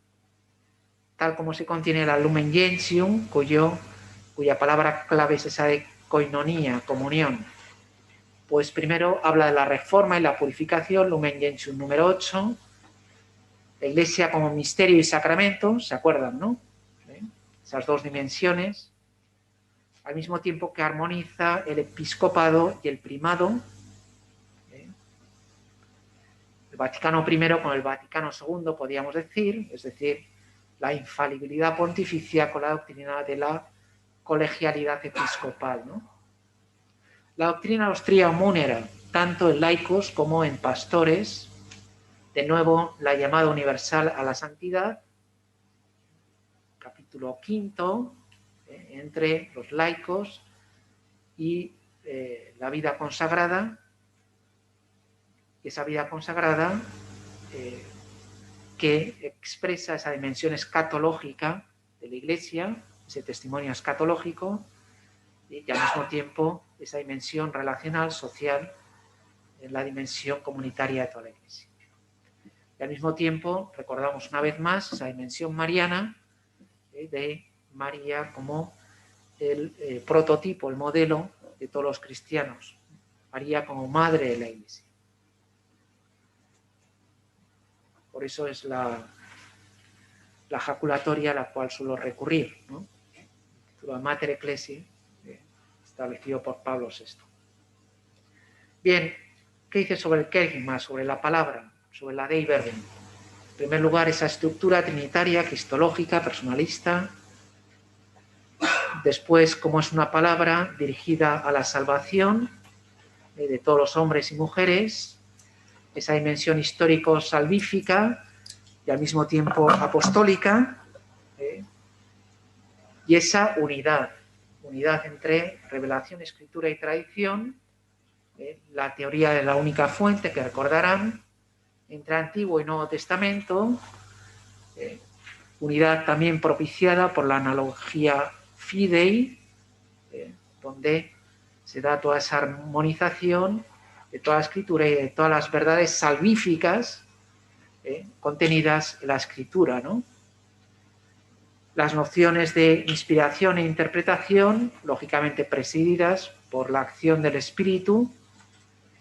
Tal como se contiene la Lumen Gentium, cuya palabra clave es esa de koinonía, comunión. Pues primero habla de la reforma y la purificación, Lumen Gentium número 8, la Iglesia como misterio y sacramento, ¿se acuerdan, no? Esas dos dimensiones, al mismo tiempo que armoniza el episcopado y el primado, el Vaticano I con el Vaticano II, podríamos decir, es decir, la infalibilidad pontificia con la doctrina de la colegialidad episcopal, ¿no? La doctrina austría munera, tanto en laicos como en pastores, de nuevo la llamada universal a la santidad, capítulo 5, entre los laicos y la vida consagrada, esa vida consagrada que expresa esa dimensión escatológica de la Iglesia, ese testimonio escatológico, y al mismo tiempo esa dimensión relacional, social, en la dimensión comunitaria de toda la Iglesia. Y al mismo tiempo recordamos una vez más esa dimensión mariana, de María como el prototipo, el modelo de todos los cristianos. María como madre de la Iglesia. Por eso es la jaculatoria a la cual suelo recurrir, ¿no? El título Mater Ecclesiae, establecido por Pablo VI. Bien, ¿qué dice sobre el querigma, sobre la palabra, sobre la Dei Verbum? En primer lugar, esa estructura trinitaria, cristológica, personalista. Después, como es una palabra dirigida a la salvación de todos los hombres y mujeres, esa dimensión histórico-salvífica y al mismo tiempo apostólica, y esa unidad entre revelación, escritura y tradición, la teoría de la única fuente, que recordarán, entre Antiguo y Nuevo Testamento, unidad también propiciada por la analogía fidei, donde se da toda esa armonización de toda la escritura y de todas las verdades salvíficas contenidas en la escritura, ¿no? Las nociones de inspiración e interpretación, lógicamente presididas por la acción del Espíritu,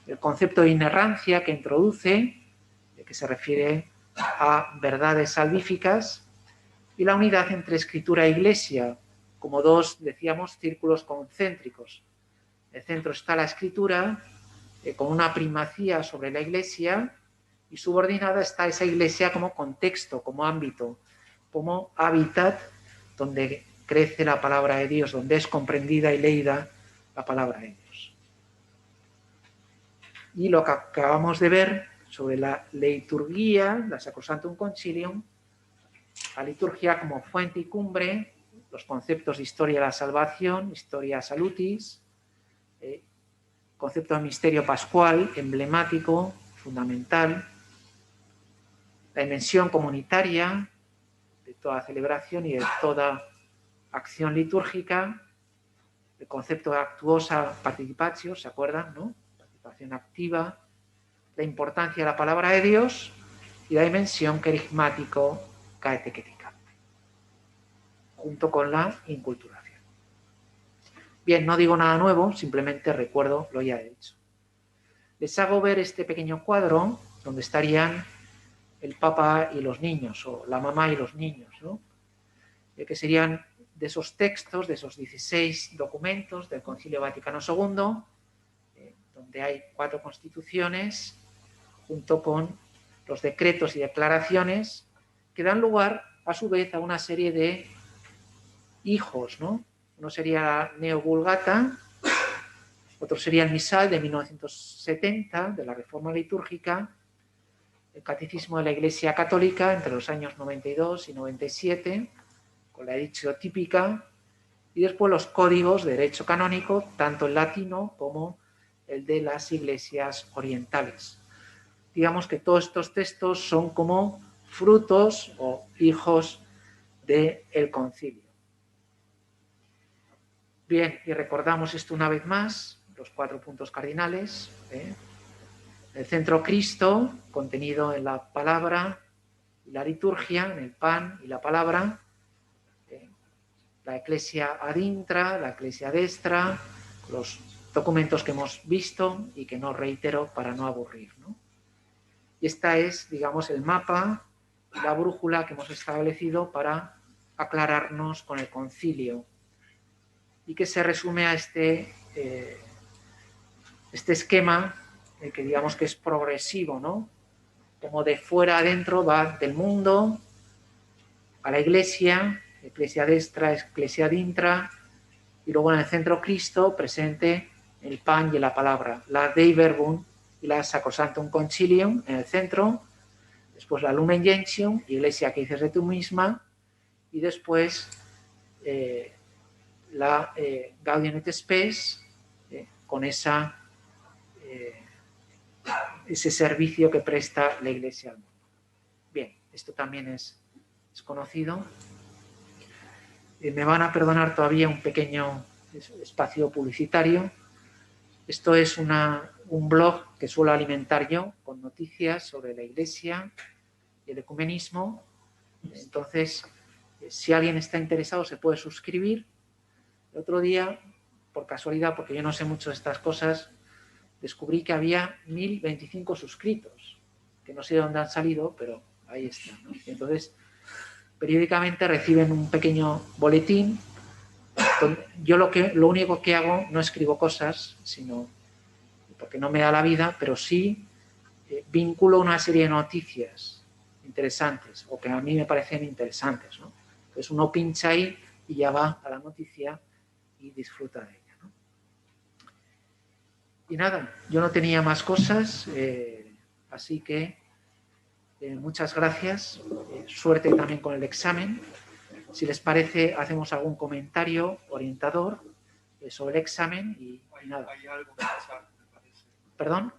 el concepto de inerrancia que introduce, que se refiere a verdades salvíficas, y la unidad entre escritura e iglesia, como dos, decíamos, círculos concéntricos. En el centro está la escritura, con una primacía sobre la iglesia, y subordinada está esa iglesia como contexto, como ámbito, como hábitat donde crece la palabra de Dios, donde es comprendida y leída la palabra de Dios. Y lo que acabamos de ver sobre la liturgia, la Sacrosanctum Concilium, la liturgia como fuente y cumbre, los conceptos de historia de la salvación, historia salutis, concepto de misterio pascual, emblemático, fundamental, la dimensión comunitaria de toda celebración y de toda acción litúrgica, el concepto de actuosa participatio, ¿se acuerdan, no? Participación activa, la importancia de la palabra de Dios y la dimensión querigmático-catequética, junto con la inculturación. Bien, no digo nada nuevo, simplemente recuerdo lo ya hecho. Les hago ver este pequeño cuadro donde estarían el Papa y los niños, o la mamá y los niños, ¿no? Que serían de esos textos, de esos 16 documentos del Concilio Vaticano II, donde hay 4 constituciones, junto con los decretos y declaraciones, que dan lugar, a su vez, a una serie de hijos, ¿no? Uno sería la Neo Vulgata, otro sería el Misal de 1970, de la Reforma Litúrgica, el Catecismo de la Iglesia Católica entre los años 92 y 97, con la edictio típica, y después los códigos de derecho canónico, tanto el latino como el de las iglesias orientales. Digamos que todos estos textos son como frutos o hijos del concilio. Bien, y recordamos esto una vez más, los 4 puntos cardinales. El centro Cristo, contenido en la palabra y la liturgia, en el pan y la palabra. La Ecclesia ad intra, la Ecclesia destra, los documentos que hemos visto y que no reitero para no aburrir, ¿no? Y esta es, digamos, el mapa, la brújula que hemos establecido para aclararnos con el concilio y que se resume a este esquema que digamos que es progresivo, ¿no? Como de fuera adentro va del mundo a la Iglesia, Ecclesia destra, Ecclesia ad intra, y luego en el centro Cristo presente el pan y la palabra, la Dei Verbum y la Sacrosanctum Concilium en el centro, después la Lumen Gentium, Iglesia que dices de tú misma, y después la Gaudium et Spes, con ese servicio que presta la Iglesia al mundo. Bien, esto también es conocido. Me van a perdonar todavía un pequeño espacio publicitario. Esto es un blog que suelo alimentar yo con noticias sobre la Iglesia y el ecumenismo. Entonces, si alguien está interesado, se puede suscribir El otro día, por casualidad, porque yo no sé mucho de estas cosas, descubrí que había 1025 suscritos, que no sé de dónde han salido, pero ahí están, ¿no? Y entonces, periódicamente reciben un pequeño boletín. Yo lo único que hago, no escribo cosas, sino porque no me da la vida, pero sí vinculo una serie de noticias interesantes o que a mí me parecen interesantes, ¿no? Entonces uno pincha ahí y ya va a la noticia y disfruta de ella, ¿no? Y nada, yo no tenía más cosas, así que muchas gracias, suerte también con el examen. Si les parece, hacemos algún comentario orientador sobre el examen y nada. Hay algo que pasar, me parece. ¿Perdón?